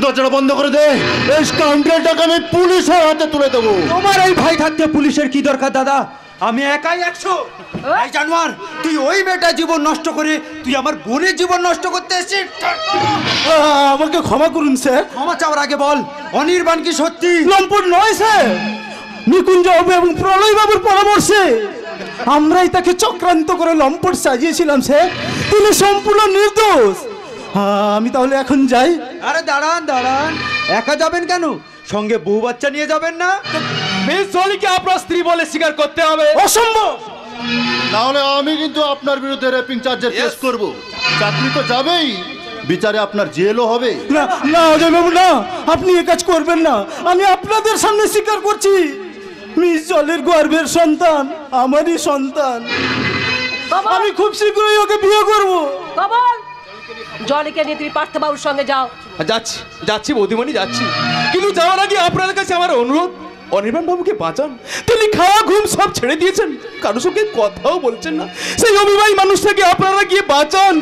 Speaker 5: দরজাটা বন্ধ করে দে। এই স্কাউন্ডারটাকে আমি পুলিশের হাতে তুলে দেবো।
Speaker 4: তোমার এই ভাই থাকতে পুলিশের কি দরকার দাদা? আমি একাই 100। এই জানোয়ার, তুই ওই মেয়েটা জীবন নষ্ট করে তুই আমার বোনের জীবন নষ্ট করতে এসেছিস।
Speaker 2: আমাকে ক্ষমা করুন স্যার।
Speaker 4: ক্ষমা চাওয়ার আগে বল, অনির্বাণ কি সত্যি?
Speaker 2: লম্পট নয় স্যার, নিকুঞ্জ বাবু এবং প্রলয় বাবুর পরামর্শে আমরাই তাকে চক্রান্ত করে লম্পট সাজিয়েছিলাম স্যার। তিনি সম্পূর্ণ নির্দোষ। আমি তাহলে এখন যাই।
Speaker 4: আরে দাঁড়ান দাঁড়ান, একা যাবেন কেন? সঙ্গে বউ বাচ্চা নিয়ে যাবেন না?
Speaker 12: মিস জলিকে আপনার স্ত্রী বলে স্বীকার করতে হবে।
Speaker 2: অসম্ভব।
Speaker 5: না হলে আমি কিন্তু আপনার বিরুদ্ধে রেপিং চার্জের কেস করব। চাকরি তো যাবেই, বিচারে আপনার জেলও হবে।
Speaker 2: না না অজয় বাবু, না, আপনি এ কাজ করবেন না। আমি আপনাদের সামনে স্বীকার করছি, মিস জলের গর্ভের সন্তান আমারই সন্তান। আমি খুব শীঘ্রই ওকে বিয়ে করব।
Speaker 10: কমল, জলিকে নিয়ে তুমি পার্থ বাবুর সঙ্গে যাও।
Speaker 12: যাচ্ছি যাচ্ছি বৌদিমণি, যাচ্ছি। কিন্তু যাওয়ার আগে আপনাদের কাছে আমার অনুরোধ, অনির্বাণ বাবুকে বাঁচান। তিনি খাওয়া ঘুম সব ছেড়ে দিয়েছেন, কারোর সঙ্গে কথাও বলছেন না। সেই অভিমানী মানুষটাকে আপনারা গিয়ে বাঁচান।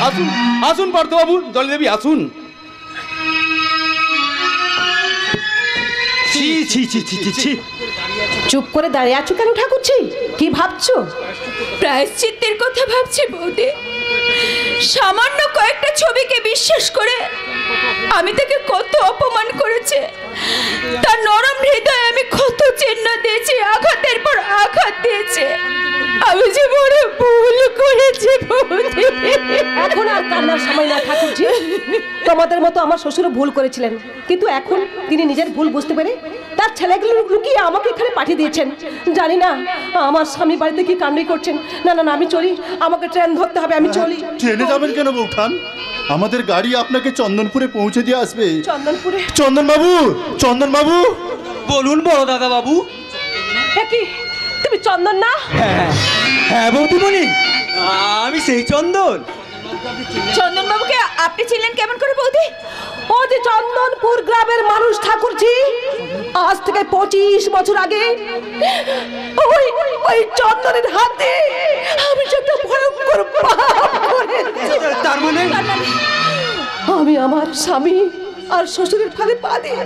Speaker 12: আসুন আসুন পার্থবাবু, জলি দেবী আসুন।
Speaker 4: ছি ছি ছি ছি ছি ছি।
Speaker 10: চুপ করে দাঁড়িয়ে আছো কেন ঠাকুরছি? কি ভাবছো?
Speaker 1: প্রায়শ্চিত্তের কথা ভাবছি বৌদি। সামান্য কয়েকটা ছবিকে বিশ্বাস করে আমি তাকে কত অপমান করেছে। তার নরম হৃদয়ে আমি কত চিহ্ন দিয়েছি, আঘাতের পর আঘাত দিয়েছে। আমি যে বড় ভুল করেছি বৌদি।
Speaker 10: এখন আর কান্নার সময় না ঠাকুরজি। তোমাদের মতো আমার শ্বশুরও ভুল করেছিলেন, কিন্তু এখন তিনি নিজের ভুল বুঝতে পেরে তার ছেলেগুলো লুকিয়ে আমাকে এখানে পাঠিয়ে দিয়েছেন। জানি না আমার স্বামী বাড়িতে কি কাণ্ডই করছেন। না না না, আমি চলি, আমাকে ট্রেন ধরতে হবে, আমি চলি।
Speaker 5: ট্রেনে যাবেন কেন বৌঠান? আমাদের গাড়ি আপনাকে চন্দনপুরে পৌঁছে দিয়ে আসবে।
Speaker 10: চন্দনপুরে?
Speaker 5: চন্দনবাবু, চন্দনবাবু।
Speaker 3: বলুন বড় দাদা বাবু।
Speaker 10: কি তুমি চন্দন না?
Speaker 3: হ্যাঁ বৌদিমণি, আমি সেই চন্দন।
Speaker 1: চন্দন বাবুকে আপনি ছিলেন কেমন করে বৌদি?
Speaker 10: ও যে চন্দনপুর গ্রামের মানুষ ঠাকুরজি, আজ থেকে 25 বছর আগে ওই ওই চন্দনের হাতে আমি যে একটা ভয়ঙ্কর পাপ করেছি।
Speaker 4: তার মানে
Speaker 10: আমি আমার স্বামী আর শ্বশুরের ফাঁদে পা দিয়ে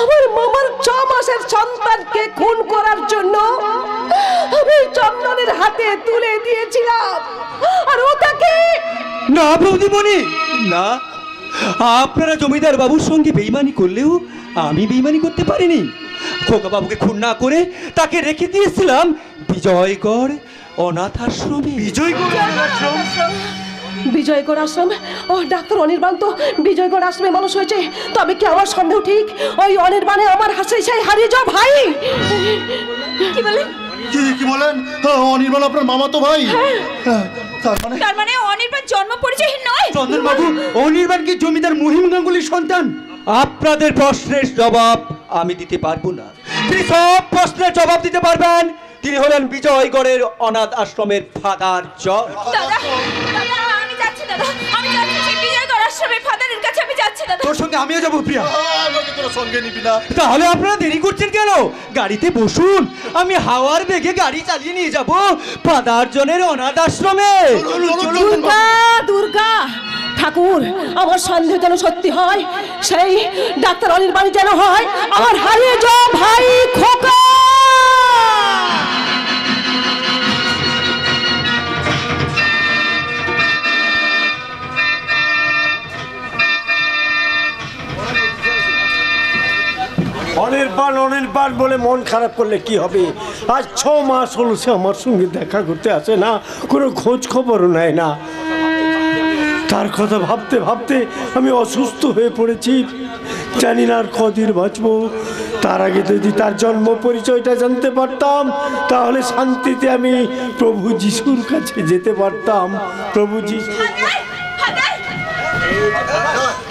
Speaker 10: আমার মামার 6 মাসের সন্তানকে খুন করার জন্য আমি চন্দনের হাতে তুলে দিয়েছিলাম। আর ও তাকে
Speaker 3: না বৌদিমণি না, আপনারা জমিদার বাবুর সঙ্গে বেইমানি করলেও আমি বেইমানি করতে পারিনি। খোকা বাবুকে খুন না করে তাকে রেখে দিয়েছিলাম বিজয়গড় অনাথ আশ্রমে।
Speaker 10: বিজয়গড় আশ্রম? ও ডাক্তার অনির্বাণ তো বিজয়গড় আশ্রমে মানুষ হয়েছে। তবে কি আমার সন্দেহ ঠিক? ওই অনির্বাণে আমার হাসি হারিয়ে যাও ভাই।
Speaker 1: কি বলেন?
Speaker 5: কি বলেন? অনির্বাণ আপনার মামাতো ভাই?
Speaker 1: তার মানে অনির্বাণ জন্ম পরিচয়হীন নয়?
Speaker 4: চন্দন বাবু, অনির্বাণ কি জমিদার মহিম গাঙ্গুলির সন্তান?
Speaker 3: আপনাদের প্রশ্নের জবাব আমি দিতে পারবো না। তিনি সব প্রশ্নের জবাব দিতে পারবেন। তিনি হলেন বিজয়গড়ের অনাথ আশ্রমের ফাদার জন।
Speaker 1: দাদা, দাদা, আমি যাচ্ছি দাদা, আমি যাচ্ছি সেই বিজয়গড় আশ্রমের ফাদারের কাছে আমি যাচ্ছি দাদা।
Speaker 4: তোর সঙ্গে আমিও যাবো প্রিয়া।
Speaker 5: আমাকে তোরা সঙ্গে নিবি না?
Speaker 3: তাহলে আপনারা দেরি করছেন কেন? গাড়িতে বসুন, আমি হাওয়ার বেগে গাড়ি চালিয়ে নিয়ে যাব ফাদার জনের অনাথ আশ্রমে।
Speaker 10: দুর্গা দুর্গা ঠাকুর, আমার সন্দেহ যেন সত্যি হয়, সেই ডাক্তার অনির্বাণ যেন হয় আমার হারিয়ে যাও ভাই খোকা।
Speaker 13: অনির্বাণ অনির্বাণ বলে মন খারাপ করলে কি হবে? আজ 6 মাস হলো সে আমার সঙ্গে দেখা করতে আসে না, কোনো খোঁজ খবরও নেয় না। তার কথা ভাবতে ভাবতে আমি অসুস্থ হয়ে পড়েছি। জানি না আর কদিন বাঁচবো। তার আগে যদি তার জন্ম পরিচয়টা জানতে পারতাম, তাহলে শান্তিতে আমি প্রভু যিশুর কাছে যেতে পারতাম। প্রভু যিশু।
Speaker 1: ফাদার, ফাদার,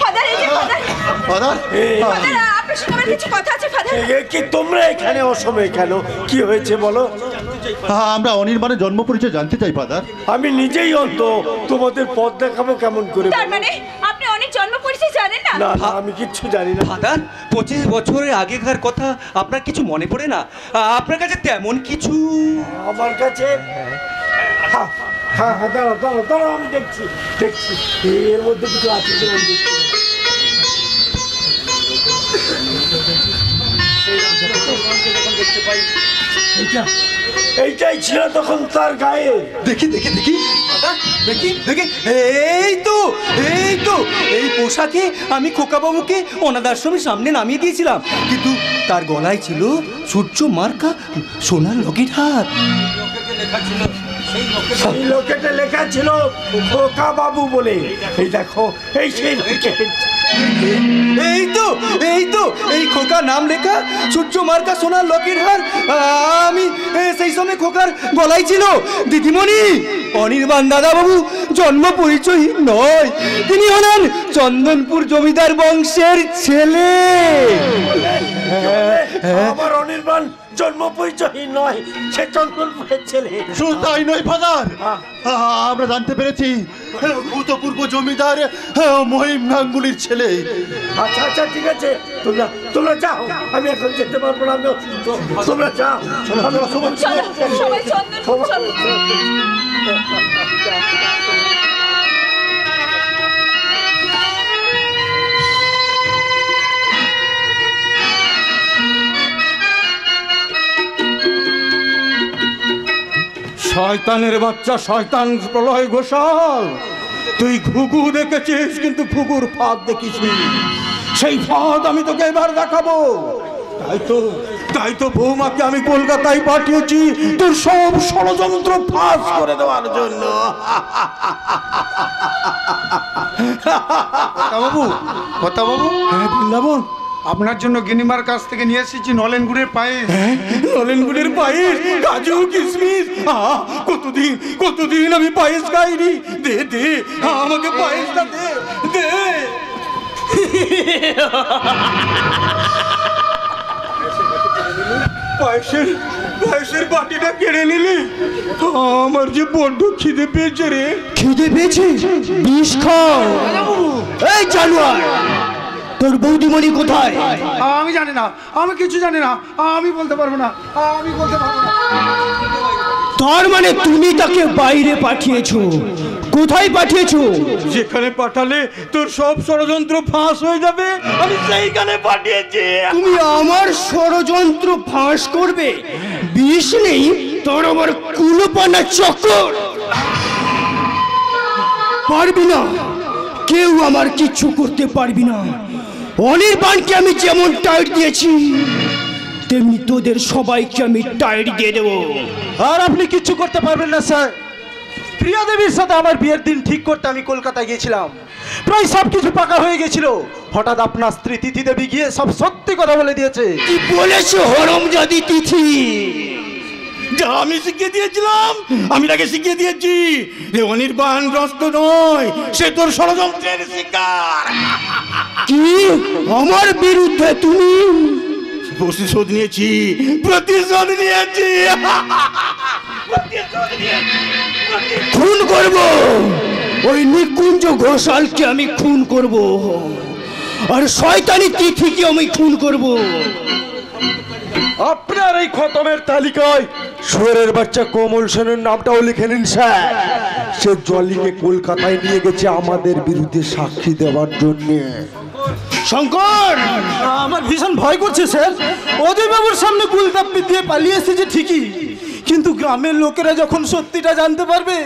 Speaker 1: ফাদার, এই যে ফাদার,
Speaker 5: ফাদার
Speaker 1: ফাদার, আপনার সঙ্গে আমার কিছু কথা আছে ফাদার।
Speaker 13: কি তোমরা এখানে অসময়ে কেন? কি হয়েছে বলো?
Speaker 5: আমরা অনির্বাণের জন্ম পরিচয় জানতে চাই ফাদার।
Speaker 13: আমি নিজেই অন্ত, তোমাদের পথ দেখাবো কেমন করে?
Speaker 1: তার মানে আপনি অনেক জন্ম পরিচয় জানেন না?
Speaker 13: না না, আমি কিচ্ছু জানি না।
Speaker 3: ফাদার, 25 বছরের আগেকার কথা আপনার কিছু মনে পড়ে না? আপনার কাছে তেমন কিছু?
Speaker 13: আমার কাছে হ্যাঁ হ্যাঁ হ্যাঁ, দাঁড়াও দাঁড়াও দাঁড়াও, আমি দেখছি দেখছি এর মধ্যে কিছু আছে কিনা আমি দেখছি। এইটাই ছিল তখন তার গায়ে।
Speaker 3: দেখি দেখি দেখি ফাদার, দেখি দেখি, এই তো এই পোশাকে আমি খোকাবাবুকে অনাথ আশ্রমের সামনে নামিয়ে দিয়েছিলাম, কিন্তু তার গলায় ছিল সূর্য মার্কা সোনার লকেট হাত।
Speaker 13: সেই লোকেটে লেখা ছিল খোকা বাবু বলে। এই দেখো, এই সেই লোকেট।
Speaker 3: এই তো এই খোকা নাম লেখা সূর্য মার্কা সোনার লকেট হার আমি সেই সময় খোকার গলায় ছিল। দিদিমণি, অনির্বাণ দাদা বাবু জন্ম পরিচয় নয়, তিনি হলেন চন্দনপুর জমিদার বংশের ছেলে।
Speaker 13: আমার অনির্বাণ জন্ম পরিচয় নয়, সে চন্দনপুরের ছেলে।
Speaker 5: শুধু তাই নয় ফাদার, আমরা জানতে পেরেছি ভূতপূর্ব জমিদার মহিম গাঙ্গুলির ছেলে।
Speaker 13: আচ্ছা আচ্ছা, ঠিক আছে, তোমরা যাও, আমি এখন যেতে পারবো না, আমি অসুস্থ। তোমরা যাও, আমি অসুস্থ।
Speaker 1: চলো, সবাই চন্দনপুর চলো।
Speaker 9: শয়তানের বাচ্চা, শয়তান প্রলয় ঘোষাল, তুই ঘুঘু দেখেছিস কিন্তু ঘুঘুর ফাঁদ দেখিসনি। সেই ফাঁদ আমি তোকে এবার দেখাবো। তাই তো বৌমাকে আমি কলকাতায় পাঠিয়েছি তোর সব ষড়যন্ত্র ফাঁস করে দেওয়ার জন্য।
Speaker 11: বাবু, কথা বাবু,
Speaker 9: হ্যাঁ বৃন্দাবন,
Speaker 11: আপনার জন্য গিনিমার কাছ থেকে নিয়ে এসেছি নলেন গুড়ের পায়েস।
Speaker 9: নলেন গুড়ের পায়েস, কাজু কিশমিশ। কতদিন আমি পায়েস খাইনি। দে দে, আমাকে পায়েসটা দে দে। পায়েসের বাটিটা কেড়ে নিলি। আমার যে বড্ড খিদে পেয়েছে রে।
Speaker 2: খিদে পেয়েছে? বিষ খাও। এই জানোয়ার, তোর বৌদিমণি কোথায়?
Speaker 11: আমি জানি না, আমি কিছু জানি না, আমি বলতে পারবো না, আমি বলতে পারবো না।
Speaker 2: তার মানে তুমি তাকে বাইরে পাঠিয়েছো? কোথায় পাঠিয়েছো?
Speaker 9: যেখানে পাঠালে তোর সব ষড়যন্ত্র ফাঁস হয়ে যাবে, আমি সেইখানে পাঠিয়েছি।
Speaker 2: তুমি আমার ষড়যন্ত্র ফাঁস করবে? বিষ নেই তোর আমার কুলোপানা চক্কর। পারবি না, কেউ আমার কিচ্ছু করতে পারবি না। অনির্বাণকে আমি যেমন টাইট দিয়েছি, তেমনি তোদের সবাইকে আমি টাইট দিয়ে দেবো।
Speaker 9: আর আপনি কিচ্ছু করতে পারবেন না স্যার। প্রিয়া দেবীর সাথে আমার বিয়ের দিন ঠিক করতে আমি কলকাতায় গিয়েছিলাম, প্রায় সব কিছু পাকা হয়ে গেছিল। হঠাৎ আপনার স্ত্রী তিথি দেবী গিয়ে সব সত্যি কথা বলে দিয়েছে।
Speaker 2: কি বলেছো হরমজাদি তিথি?
Speaker 9: যা আমি শিখিয়ে দিয়েছিলাম, আমি তাকে শিখিয়ে দিয়েছি যে অনির্বাণ গ্রস্ত নয়, সে তোর ষড়যন্ত্রের শিকার।
Speaker 2: কি আমার বিরুদ্ধে তুমি?
Speaker 9: প্রতিশোধ নিয়েছি, প্রতিশোধ নিয়েছি।
Speaker 2: খুন করব, ওই নিকুঞ্জ ঘোষালকে আমি খুন করব, আর শয়তানি তিথিকে আমি খুন করব।
Speaker 13: আপনার এই খতমের তালিকায় শুয়োরের বাচ্চা কমল সেনের নামটাও লিখে নিন স্যার। সে জলিকে কলকাতায় নিয়ে গেছে আমাদের বিরুদ্ধে সাক্ষী দেওয়ার জন্য।
Speaker 2: শঙ্কর,
Speaker 9: আমার ভীষণ ভয় করছে স্যার। অজয় বাবুর সামনে গুলতাপ্পি দিয়ে পালিয়ে এসেছে ঠিকই, কিন্তু গ্রামের লোকেরা যখন সত্যিটা জানতে পারবে,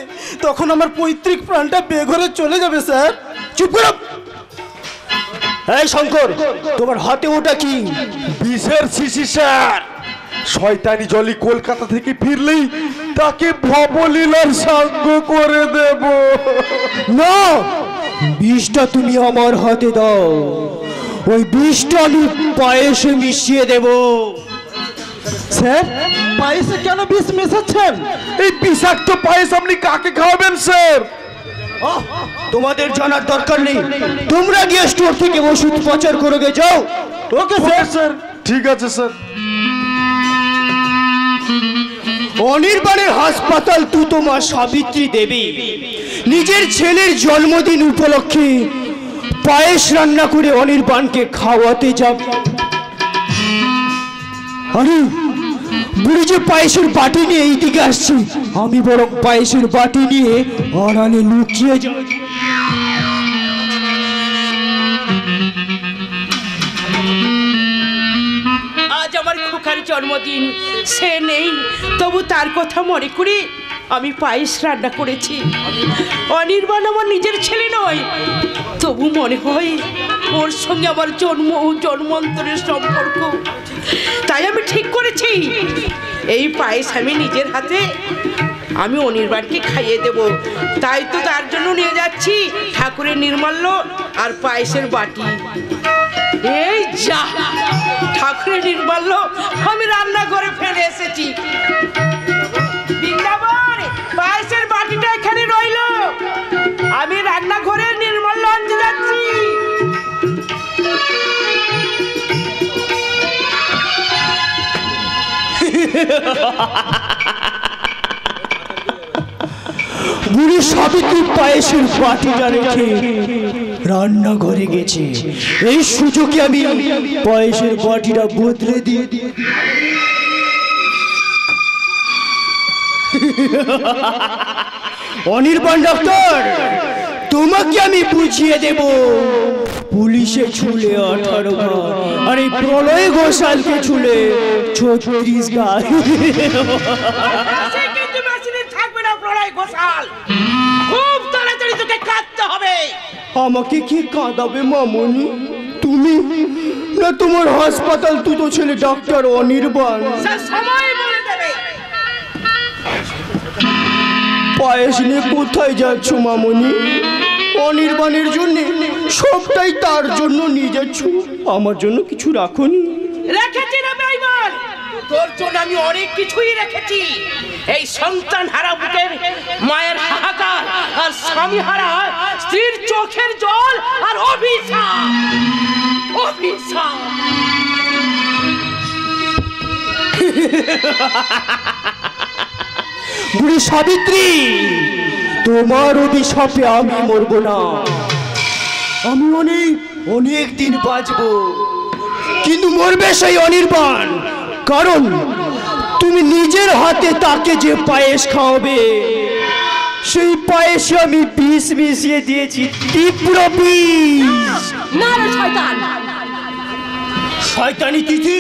Speaker 9: তখন আমার পৈতৃক প্রাণটা বেঘরে চলে যাবে স্যার।
Speaker 2: চুপ করো। এই শঙ্কর, তোমার হাতে ওটা কি?
Speaker 13: বিষের শিশি স্যার। শয়তানি জলি কলকাতা থেকে ফিরলেই তাকে ভবলীলার সাঙ্গ করে দেব।
Speaker 2: না, বিষটা তুমি আমার হাতে দাও, ওই বিষটা আমি পায়েসে মিশিয়ে দেব।
Speaker 9: স্যার, পায়েসে কেন বিষ মেশাচ্ছেন?
Speaker 13: এই বিষাক্ত পায়েস আপনি কাকে খাওয়াবেন স্যার?
Speaker 2: তোমাদের জানার দরকার নেই, তোমরা গিয়ে স্টোর থেকে ওষুধ প্রচার করে গে যাও।
Speaker 8: ওকে স্যার, ঠিক আছে স্যার।
Speaker 2: অনির্বাণের হাসপাতাল তুতমা সাবিত্রী দেবী নিজের ছেলের জন্মদিন উপলক্ষে পায়েস রান্না করে অনির্বাণকে খাওয়াতে যাবে। আরে বুড়ি যে পায়েসের বাটি নিয়ে এইদিকে আসছে, আমি বরং পায়েসের বাটি নিয়ে আড়ালে লুকিয়ে যাই।
Speaker 10: আজ আমার খোকার জন্মদিন, সে নেই, তবু তার কথা মনে করে আমি পায়েস রান্না করেছি। অনির্বাণ আমার নিজের ছেলে নয়, তবু মনে হয় ওর সঙ্গে আমার জন্ম ও জন্মান্তরের সম্পর্ক। তাই আমি ঠিক করেছি এই পায়েস আমি নিজের হাতে আমি অনির্বাণকে খাইয়ে দেব। তাই তো তার জন্য নিয়ে যাচ্ছি ঠাকুরের নির্মাল্য আর পায়েসের বাটি। এই যা, ঠাকুরের নির্মাল্য আমি রান্না করে ফেলে এসেছি। বৃন্দাবন, পায়েসের বাটিটা এখানে রইল, আমি রান্নাঘরে নির্মাল্য আনতে যাচ্ছি।
Speaker 2: বুড়ি সাবিত্রী পায়েসের বাটিটা রেখে রান্নাঘরে গেছে। এই সুযোগে আমি পায়েসের বাটিটা বদলে দিয়ে অনির্বাণ ডাক্তার, তোমাকে আমি বুঝিয়ে দেব। পুলিশে ছুলে 18 ঘর, আর এই প্রলয় ঘোষালকে ছুলে 36 ঘর।
Speaker 10: খুব তাড়াতাড়ি তোকে কাঁদতে হবে।
Speaker 2: আমাকে কি কাঁদাবে মামনি? তুমি না তোমার হাসপাতাল তুতো ছেলে ডাক্তার অনির্বাণ?
Speaker 10: সময় বলে দেবে।
Speaker 2: পায়েস নিয়ে কোথায় যাচ্ছ মামনি? অনির্বাণের জন্য সবটাই তার জন্য নিয়ে যাচ্ছ, আমার জন্য কিছু রাখোনি?
Speaker 10: রেখেছি না বেঈমান, তোর জন্য আমি অনেক কিছুই রেখেছি। এই সন্তান হারা বুকের মায়ের হাহাকার, আর স্বামী হারা স্ত্রীর চোখের জল, আর অভিশাপ। অভিশাপ
Speaker 2: বুড়ি সাবিত্রী, তোমার অভিশাপে আমি মরব না। আমি অনেক দিন বাঁচবো, কিন্তু মরবে সেই অনির্বাণ। কারণ তুমি নিজের হাতে তাকে যে পায়েস খাওয়াবে, সেই পায়েসে আমি বিষ মিশিয়ে দিয়েছি, তীব্র বিষ।
Speaker 10: না রে শয়তান,
Speaker 2: শয়তানি তিথি,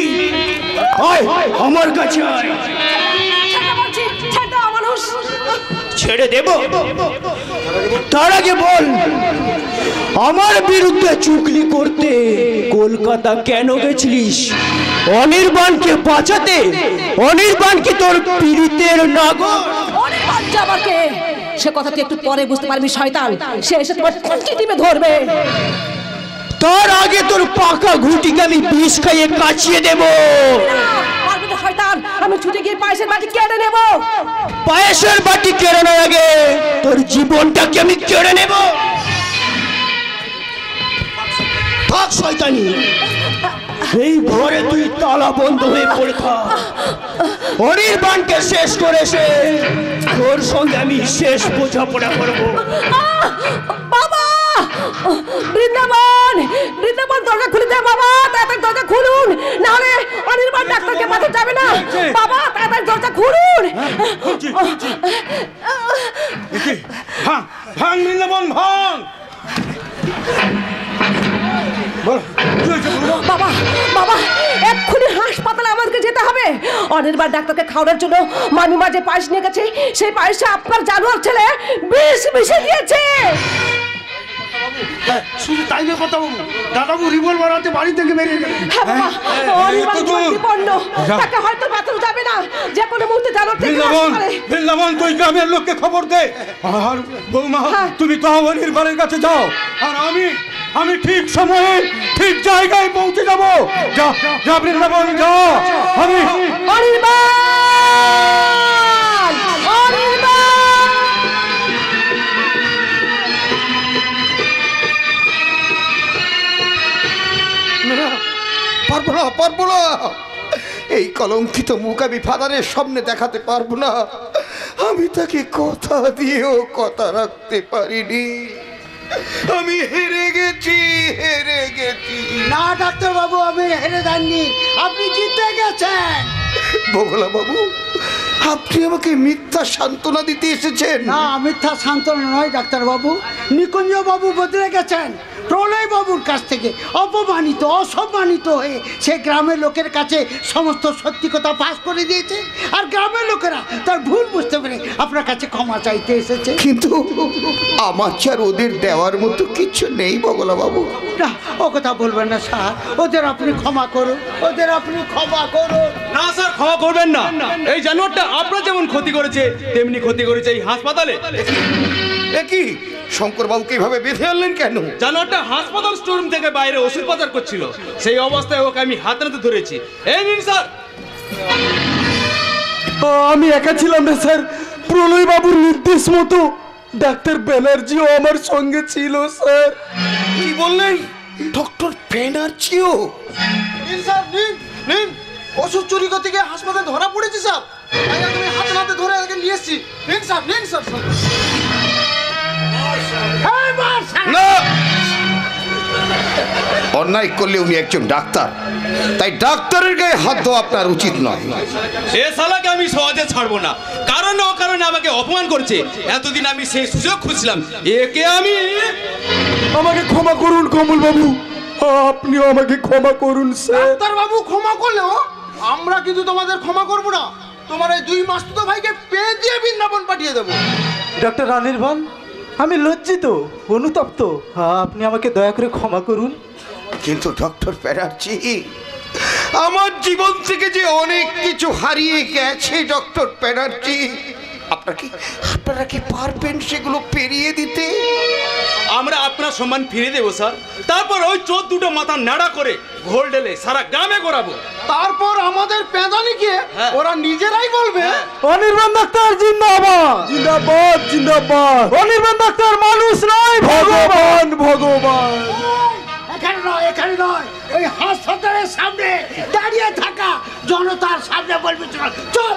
Speaker 2: আয় আমার কাছে আয়। ছেড়ে দেব? তার আগে বল, আমার বিরুদ্ধে চুগলি করতে কলকাতা কেন গেছিলিস? অনির্বাণকে বাঁচাতে? অনির্বাণ কি তোর পীড়িতের নাগর?
Speaker 10: অনির্বাণ যাবারকে সে কথা তুই একটু পরে বুঝতে পারবি শয়তান। সে এসে তোমার কলকি টিপে ধরবে।
Speaker 2: তার আগে তোর পাকা ঘুটিকে আমি বিষ খাইয়ে কাচিয়ে দেব।
Speaker 10: শয়তান, আমি ছুটে গিয়ে পায়েসের বাটি কেড়ে নেব।
Speaker 2: পায়েসের বাটি কেড়ে নেওয়ার আগে তোর জীবনটাকে আমি কেড়ে নেব। থাক শয়তানি, এই ঘরে তুই তালা বন্ধ হয়ে পড়ে থাক। অনির্বাণকে শেষ করে সে তোর সঙ্গে আমি শেষ বোঝাপড়া করবো।
Speaker 10: বাবা, বৃন্দাবন, বৃন্দাবন, দরজা খুলে দে বাবা, তাড়াতাড়ি দরজা খুলুন, না হলে অনির্বাণ ডাক্তারকে বাঁচাতে যাবে না। বাবা, তাড়াতাড়ি দরজা খুলুন।
Speaker 11: ভাঙ ভাঙ বৃন্দাবন, ভাঙ।
Speaker 10: বাবা, বাবা, এক্ষুনি হাসপাতালে আমাদেরকে যেতে হবে। অনির্বাণ ডাক্তারকে খাওয়ানোর জন্য মামিমা যে পায়েস নিয়ে গেছে, সেই পায়েসে আপনার জানোয়ার ছেলে বিষ মিশিয়ে দিয়েছে।
Speaker 11: শুধু তাই না কথা বলবো, দাদাবু রিভলভার হাতে বাড়ি থেকে বেরিয়ে গেলেন।
Speaker 10: তাকে হয়তো বাঁচানো যাবে না, যে কোনো মুহূর্তে জানোয়ার থেকে
Speaker 11: বৃন্দাবন, তুই গ্রামের লোককে খবর দে। আর বৌমা, তুমি তো অনির্বাণের কাছে যাও, আর আমি ঠিক সময়ে ঠিক জায়গায় পৌঁছে যাব। যা যা বৃন্দাবন, যা। আমি
Speaker 6: কলঙ্কিত মুখ আমি ফাদারের সামনে দেখাতে পারবো না। আমি তাকে কথা দিয়েও কথা রাখতে পারিনি। আমি হেরে গেছি।
Speaker 14: না ডাক্তারবাবু, আমি হেরে যাননি, আপনি জিতে গেছেন।
Speaker 6: বগলা বাবু, আপনি আমাকে মিথ্যা সান্ত্বনা দিতে এসেছেন?
Speaker 14: না, মিথ্যা সান্ত্বনা নয় ডাক্তারবাবু, নিকুঞ্জ বাবু বদলে গেছেন। প্রলয় বাবুর কাছ থেকে অপমানিত, অসম্মানিত হয়ে সে গ্রামের লোকের কাছে সমস্ত সত্যি কথা ফাঁস করে দিয়েছে, আর গ্রামের লোকেরা তার ভুল বুঝতে পেরে আপনার কাছে ক্ষমা চাইতে এসেছে।
Speaker 6: কিন্তু আমার চার ওদের দেওয়ার মতো কিছু নেই বগলা বাবু।
Speaker 14: না, ও কথা বলবেন না স্যার, ওদের আপনি ক্ষমা করুন, ওদের আপনি ক্ষমা করুন।
Speaker 12: না স্যার, ক্ষমা করবেন না। এই জানোয়ারটা আপনার যেমন ক্ষতি করেছে তেমনি ক্ষতি করেছে এই হাসপাতালে।
Speaker 6: কি শঙ্কর বাবুকে এইভাবে বেঁধে আনলেন কেন?
Speaker 12: জানোয়ারটা হাসপাতাল স্টোররুম থেকে বাইরে ওষুধ পাচার করছিল, সেই অবস্থায় ওকে আমি হাতে নাতে ধরেছি। এই নিন স্যার।
Speaker 9: আমি একা ছিলাম না স্যার, প্রলয় বাবুর নির্দেশ মতো ডাক্তার ব্যানার্জিও আমার সঙ্গে ছিল স্যার।
Speaker 6: কি বললেন? ডক্টর ব্যানার্জিও?
Speaker 7: নিন স্যার, নিন। ওষুধ চুরি করতে গিয়ে হাসপাতালে ধরা পড়েছে স্যার। আমি হাতে নাতে ধরে আগে নিয়ে এসেছি। নিন স্যার।
Speaker 6: না, অন্যায় করলে উনি একজন ডাক্তার, তাই ডাক্তারের গায়ে হাত দেওয়া আপনার উচিত নয়।
Speaker 12: এ শালাকে আমি সহজে ছাড়বো না, কারণ ও কারণে আমাকে অপমান করছে। এতদিন আমি সেই সুযোগ খুঁজছিলাম, একে আমি।
Speaker 9: আমাকে ক্ষমা করুন কমল বাবু, আপনিও আমাকে ক্ষমা করুন স্যার।
Speaker 7: ডাক্তার বাবু ক্ষমা করলেও আমরা কিন্তু তোমাদের ক্ষমা করবো না। তোমার এই দুই মাসতুতো ভাইকে পেয়ে দিয়ে বৃন্দাবন পাঠিয়ে দেবো।
Speaker 9: ডক্টর অনির্বাণ, আমি লজ্জিত, অনুতপ্ত, আপনি আমাকে দয়া করে ক্ষমা করুন।
Speaker 6: কিন্তু ডক্টর ব্যানার্জি, আমার জীবন থেকে যে অনেক কিছু হারিয়ে গেছে ডক্টর ব্যানার্জি, আপনারা কি পারবেন সেগুলো পেরিয়ে দিতে?
Speaker 12: আমরা আপনার সম্মান ফিরে দেবো স্যার। তারপর ওই চোর দুটো মাথা নাড়া করে ঘোল ঢেলে সারা গ্রামে করাবো।
Speaker 7: তারপর আমাদের পেদানিকে ওরা নিজেরাই বলবে
Speaker 9: অনির্বাণ ডাক্তার জিন্দাবাদ, জিন্দাবাদ, জিন্দাবাদ। অনির্বাণ ডাক্তার মানুষ নয়, ভগবান, ভগবান।
Speaker 14: এখানে নয়, ওই হাসপাতালের সামনে দাঁড়িয়ে থাকা জনতার সামনে বলবি। চল।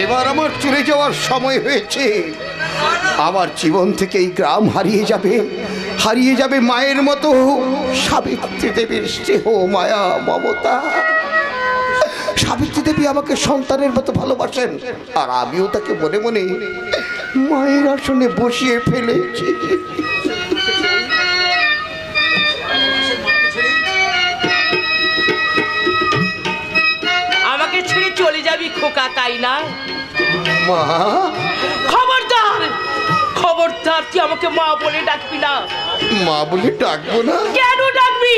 Speaker 6: এবার আমার চলে যাওয়ার সময় হয়েছে। আমার জীবন থেকে এই গ্রাম হারিয়ে যাবে মায়ের মতো সাবিত্রী দেবীর স্নেহ, মায়া, মমতা। সাবিত্রী দেবী আমাকে সন্তানের মতো ভালোবাসেন, আর আমিও তাকে মনে মনে মায়ের আসনে বসিয়ে ফেলেছি।
Speaker 10: আমাকে ছেড়ে চলে যাবি খোকা, তাই না?
Speaker 6: মা,
Speaker 10: খবরদার তুই আমাকে মা বলে ডাকবি না।
Speaker 6: মা বলে ডাকবো না?
Speaker 10: কেন ডাকবি?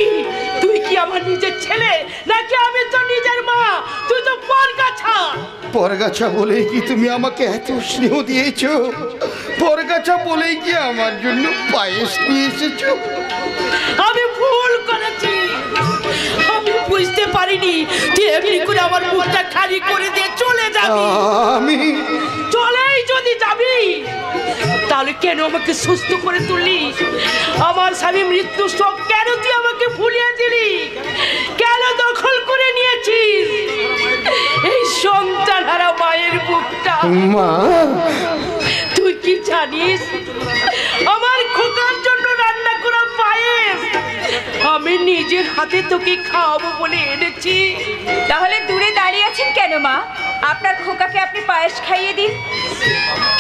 Speaker 10: তুই কি আমার নিজের ছেলে নাকি আমি তোর নিজের মা? তুই তো
Speaker 6: পরগাছা বলেই কি তুমি আমাকে এত স্নেহ দিয়েছো? পরগাছা বলেই কি আমার জন্য পায়েস নিয়ে এসেছো?
Speaker 10: আমি ভুল করেছি, আমি বুঝতে পারিনি তুই এমনি করে আমার মুখটা খালি করে দিয়ে চলে যাবি।
Speaker 6: আমি
Speaker 10: চলেই যদি যাবি তাহলে কেন আমাকে সুস্থ করে তুললি? আমার স্বামী মৃত্যু শোক কেন তুই আমাকে ভুলিয়ে দিলি? কেন দখল করে নিয়েছিস এই সন্তান হারা মায়ের বুকটা?
Speaker 6: মা,
Speaker 10: তুই কি জানিস আমার খোকার জন্য রান্না করা পায়েস আমি নিজের হাতে তোকে খাওয়াবো বলে এনেছি।
Speaker 1: তাহলে দূরে দাঁড়িয়ে আছেন কেন মা? আপনার খোকাকে আপনি পায়েস খাইয়ে দিন।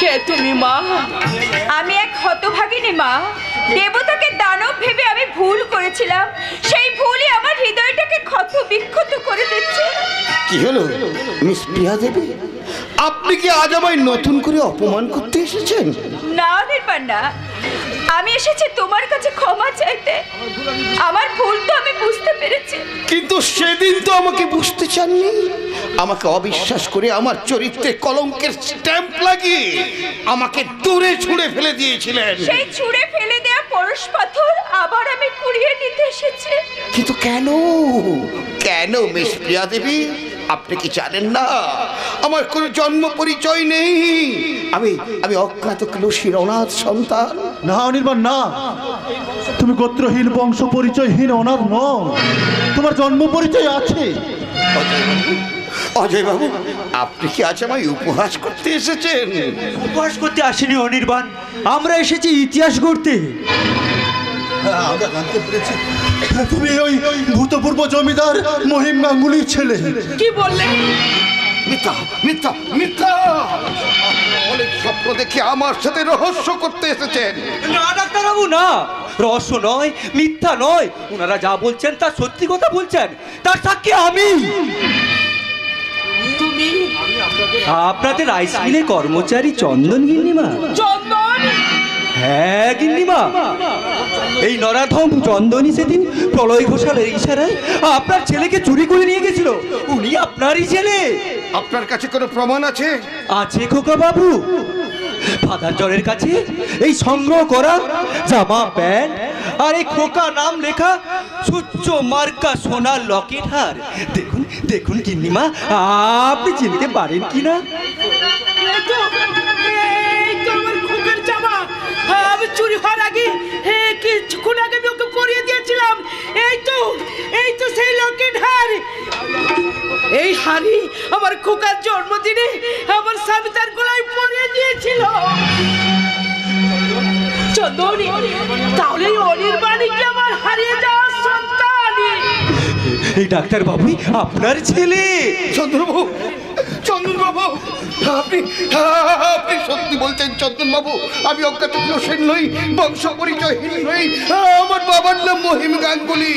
Speaker 10: কে তুমি মা?
Speaker 1: আমি এক হতভাগিনী মা। দেবতাকে দানব ভেবে আমি ভুল করেছিলাম, সেই ভুলই আমার হৃদয়টাকে ক্ষত বিক্ষত করে দিচ্ছে।
Speaker 6: কি হলো মিস প্রিয়া দেবী, আপনি কি আজ আমায় নতুন করে অপমান করতে এসেছেন?
Speaker 1: না নির্বাণা, আমি এসেছি তোমার কাছে ক্ষমা চাইতে। আমার ভুল তো আমি বুঝতে পেরেছি,
Speaker 6: কিন্তু সেদিন তো আমাকে বুঝতে চাননি। আমাকে অবিশ্বাস করে আমার চরিত্রে কলঙ্কের স্ট্যাম্প লাগিয়ে আমাকে দূরে ছুঁড়ে ফেলে দিয়েছিলেন।
Speaker 1: সেই ছুঁড়ে ফেলে দেয়া পরশ পাথর আবার আমি কুড়িয়ে নিতে এসেছি।
Speaker 6: কিন্তু কেন কেন মিস প্রিয়া দেবী, আপনি কি জানেন না আমার কোনো জন্ম পরিচয় নেই? আমি অজ্ঞাত ক্লুশির অনাথ সন্তান।
Speaker 9: না অনির্বাণ, না,
Speaker 5: তুমি গোত্রহীন বংশ পরিচয়হীন অনাথ নও, তোমার জন্ম পরিচয় আছে।
Speaker 6: অজয় বাবু, আপনি কি আজ আমায় উপহাস করতে এসেছেন?
Speaker 4: উপহাস করতে আসেনি অনির্বাণ, আমরা এসেছি ইতিহাস গড়তে।
Speaker 5: আমরা জানতে পেরেছি তুমি ওই ভূতপূর্ব জমিদার মহিম গাঙ্গুলির ছেলে।
Speaker 1: কি বললে?
Speaker 6: মিথ্যা, মিথ্যা, মিথ্যা! অনেক স্বপ্ন দেখে আমার সাথে রহস্য করতে এসেছেন।
Speaker 3: না ডাক্তারবাবু, না, রহস্য নয়, মিথ্যা নয়, ওনারা যা বলছেন তা সত্যি কথা বলছেন, তার সাক্ষী আমি।
Speaker 1: তুমি
Speaker 3: আপনাদের রাইস মিলে কর্মচারী চন্দন গিন্নিমা?
Speaker 1: চন্দন?
Speaker 3: হ্যাঁ গিন্নিমা, এই নরাধম চন্দনই সেদিন প্রলয় ঘোষালের ইশারায় আপনার ছেলেকে চুরি করে নিয়ে গেছিল। উনি আপনারই ছেলে।
Speaker 6: আপনার কাছে কোনো প্রমাণ আছে?
Speaker 3: আছে খোকা বাবু, ফাদার জনের কাছে এই সংগ্রহ করা জামা প্যান্ট আর এই খোকা নাম লেখা সুচ্চ মার্কা সোনার লকেট হার। দেখুন দেখুন গিন্নিমা, আপনি চিনতে পারেন কিনা?
Speaker 10: আমার খোকার জামা, আমি চুরি হওয়ার আগে কিছুক্ষণ আগে আমি ওকে পরিয়ে দিয়েছিলাম। এই তো সেই লকেট হার। এই হাড়ি আমার খোকার জন্মদিনে আমার স্বামী তার গলায় পরিয়ে দিয়েছিল। চন্দনী, তাহলে অনির্বাণী কি আমার হারিয়ে যাওয়ার সন্তান?
Speaker 3: এই ডাক্তার বাবু আপনার ছেলে।
Speaker 6: চন্দ্রবাবু, চন্দনবাবু, আপনি আপনি সত্যি বলছেন চন্দনবাবু? আমি অজ্ঞাত সেন নই, বংশ পরিচয়হীন নই, আমার বাবার নাম মহিম গাঙ্গুলি,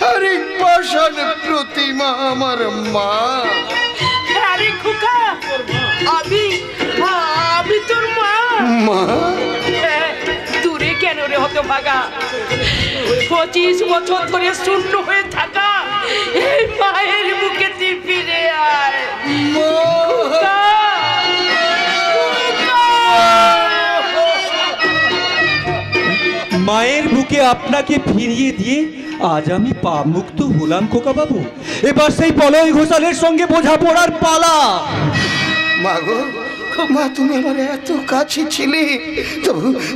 Speaker 6: আর এই পাষাণ প্রতিমা আমার মা।
Speaker 10: আরে খোকা, আমি তোর মা।
Speaker 6: মা?
Speaker 10: দূরে কেন রে হতভাগা? 25 বছর ধরে শূন্য হয়ে থাকা এই মায়ের বুকে তুই ফিরে আয়। খোকা,
Speaker 3: মায়ের বুকে আপনাকে ফিরিয়ে দিয়ে আজ আমি পাপ মুক্ত হলাম খোকা বাবু। এবার সেই প্রলয় ঘোষালের সঙ্গে বোঝাপড়ার পালা।
Speaker 6: মা গো, মা তুমি আমার এত কাছে ছিলে,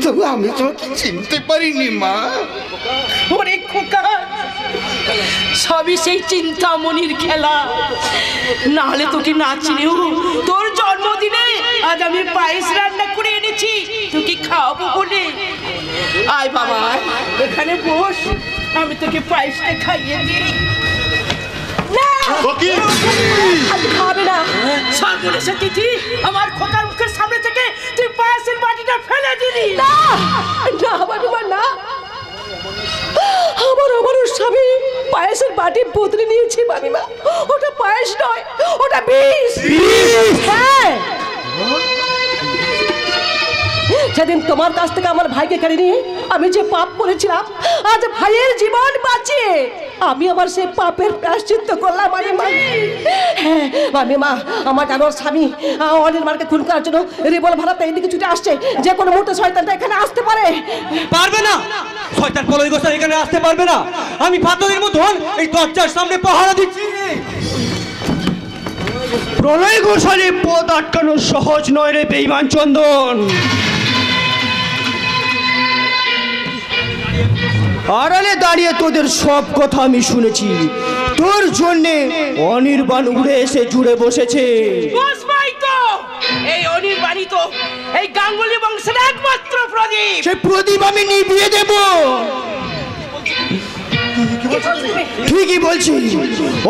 Speaker 6: তবু আমি তোমাকে চিনতে পারিনি মা।
Speaker 10: ওরে খোকা, সবই সেই চিন্তামণির খেলা। নাহলে তোকে না চিনেও তোর জন্মদিনে আজ আমি পায়েস রান্না করে এনেছি তোকে খাওয়াবো বলে। আয় বাবা, এখানে বস, আমি তোকে পায়েসটা খাইয়ে দিই। খাবে না সর্বনেশে তিথি, আমার খোকার মুখের সামনে থেকে তুই পায়েসের বাটিটা ফেলে দিলি। না না বাবা, না, আমার স্বামী পায়েসের বাটি বদলে নিয়েছে মামিমা। ওটা পায়েস নয়, ওটা বিষ। হ্যাঁ, সেদিন তোমার কাছ থেকে আমার ভাইকে কেড়ে নিয়ে আমি যে পাপ করেছিলাম, আজ ভাইয়ের জীবন বাঁচিয়ে আমি আমার সেই পাপের প্রায়শ্চিত্ত করলাম মামিমা। হ্যাঁ মামিমা, আমার জানোর স্বামী অনির্বাণকে খুন করার জন্য রিভলভার হাতে এইদিকে ছুটে আসছে। যে কোনো মুহূর্তে শয়তানটা এখানে আসতে পারে।
Speaker 3: পারবে না, শয়তান প্রলয় ঘোষাল এখানে আসতে পারবে না। আমি পাথরের মতন এই দরজার সামনে পাহারা দিচ্ছি।
Speaker 2: প্রলয় ঘোষালে পথ আটকানো সহজ নয় রে বেঈমান চন্দন। আড়ালে দাঁড়িয়ে তোদের সব কথা আমি শুনেছি। তোর জন্যে অনির্বাণ উড়ে এসে জুড়ে বসেছে।
Speaker 10: এই অনির্বাণী তো এই গাঙ্গুলি বংশের একমাত্র প্রদীপ।
Speaker 2: সেই প্রদীপ আমি নিভিয়ে দেব। ঠিকই বলছি,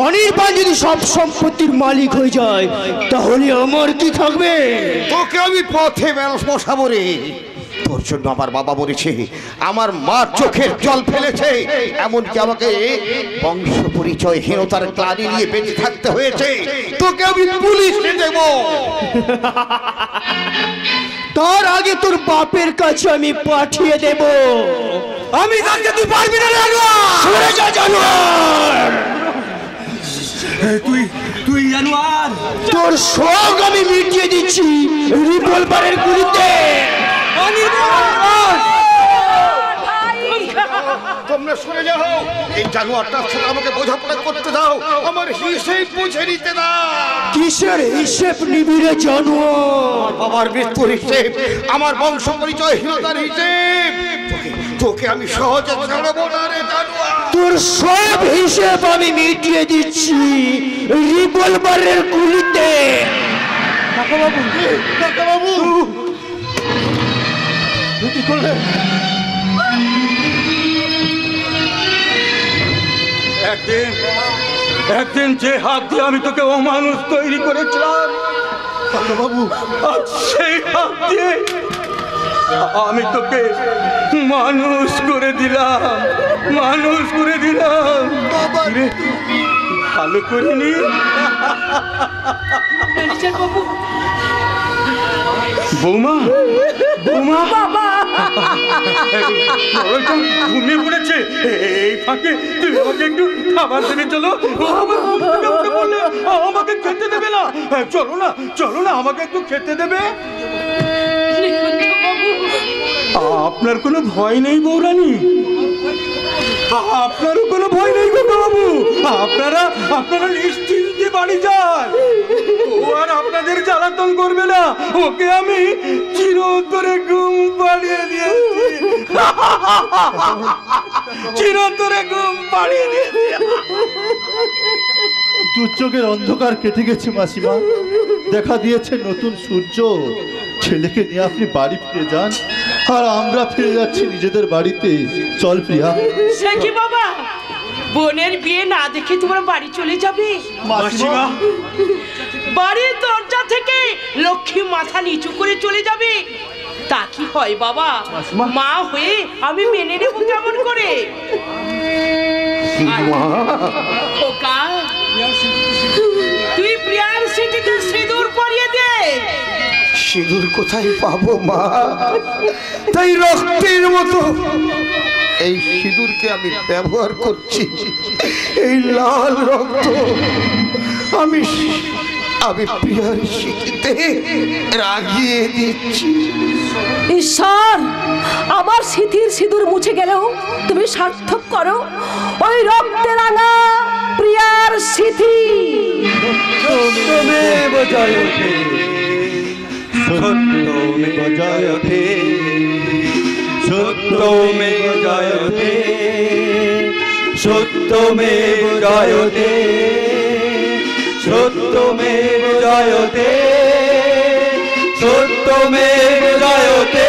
Speaker 2: অনির্বাণ যদি সব সম্পত্তির মালিক হয়ে যায় তাহলে আমার কি থাকবে?
Speaker 6: তোকে আমি পথে বসাবো রে। তোর জন্য আমার বাবা মরেছে, আমার মা চোখের জল ফেলেছে, এমনকি আমাকে বংশ পরিচয়হীনতার ক্লানি নিয়ে বেঁচে থাকতে হয়েছে। তোকে আমি পুলিশে দেব।
Speaker 2: তার আগে তোর বাপের কাছে আমি পাঠিয়ে দেব।
Speaker 3: আমি জানতে তুই পারবি না।
Speaker 2: সরে যা জানোয়ার।
Speaker 3: তুই জানোয়ার,
Speaker 2: তোর শোক আমি মিটিয়ে দিচ্ছি রিভলভারের গুলিতে।
Speaker 6: তোমরা সরে যাও। এই জানোয়ারটার সাথে আমাকে বোঝাপড়া করতে দাও, আমার হিসেব বুঝে নিতে দাও।
Speaker 2: কিসের হিসেব নিবি রে জানোয়ার?
Speaker 6: বাবার মৃত্যুর হিসেব, আমার বংশ পরিচয়হীনতার হিসেব। তোকে আমি সহজে ছাড়বো না রে জানোয়ার।
Speaker 2: তোর সব হিসেব আমি মিটিয়ে দিচ্ছি রিভলভারের গুলিতে।
Speaker 5: কাকাবাবু, কাকাবাবু, কি করলে?
Speaker 3: একদিন যে হাত দিয়ে আমি তোকে অমানুষ তৈরি করেছিলাম,
Speaker 5: কাকাবাবু,
Speaker 3: সেই হাত দিয়ে আমি তোকে মানুষ করে দিলাম, মানুষ করে দিলাম। রে, ভালো করিনি? বৌমা, বৌমা, ঘুমিয়ে পড়েছে। এই ফাঁকে তুই আমাকে একটু খাবার দেবে, চলো। আমাকে খেতে দেবে না, চলো না, চলো না, আমাকে একটু খেতে দেবে। আপনার কোনো ভয় নেই বৌরানী? আপনারও কোনো ভয় নেই বাবু? আপনারা আপনারা নিশ্চিন্তে বাড়ি যান, ও আর আপনাদের জ্বালাতন করবে না। ওকে আমি চিরতরে ঘুম পাড়িয়ে দিয়েছি, চিরতরে ঘুম পাড়িয়ে দিয়েছি।
Speaker 5: দুর্যোগের অন্ধকার কেটে গেছে মাসিমা, দেখা দিয়েছে নতুন সূর্য। ছেলেকে নিয়ে আপনি বাড়ি ফিরে যান, আর আমরা ফিরে যাচ্ছি নিজেদের বাড়িতে। চল প্রিয়া।
Speaker 10: সে কি বাবা, বোনের বিয়ে না দেখে তোমরা বাড়ি চলে যাবে?
Speaker 3: মাসিমা,
Speaker 10: বাড়ির দরজা থেকে লক্ষ্মী মাথা নিচু করে চলে যাবে? তা কি হয় বাবা? মা হয়ে আমি মেনে নেব কেমন করে? খোকা, তুই প্রিয়ার স্মৃতিতে সিঁদুর পরিয়ে দে।
Speaker 6: সিঁদুর কোথায় পাবো মা? তাই রক্তের মতো এই সিঁদুরকে আমি ব্যবহার করছি। এই লাল রক্ত আমি আমি প্রিয়ার স্মৃতিতে রাগিয়ে দিচ্ছি।
Speaker 10: ঈশ্বর, আমার স্মৃতির সিঁদুর মুছে গেলেও তুমি সার্থক করো ওই রক্তে রাঙা প্রিয়ার স্মৃতি।
Speaker 3: সত্যমেব জয়তে, সত্যমেব জয়তে, সত্যমেব জয়তে, সত্যমেব জয়তে, সত্যমেব জয়তে, সত্যমেব জয়তে।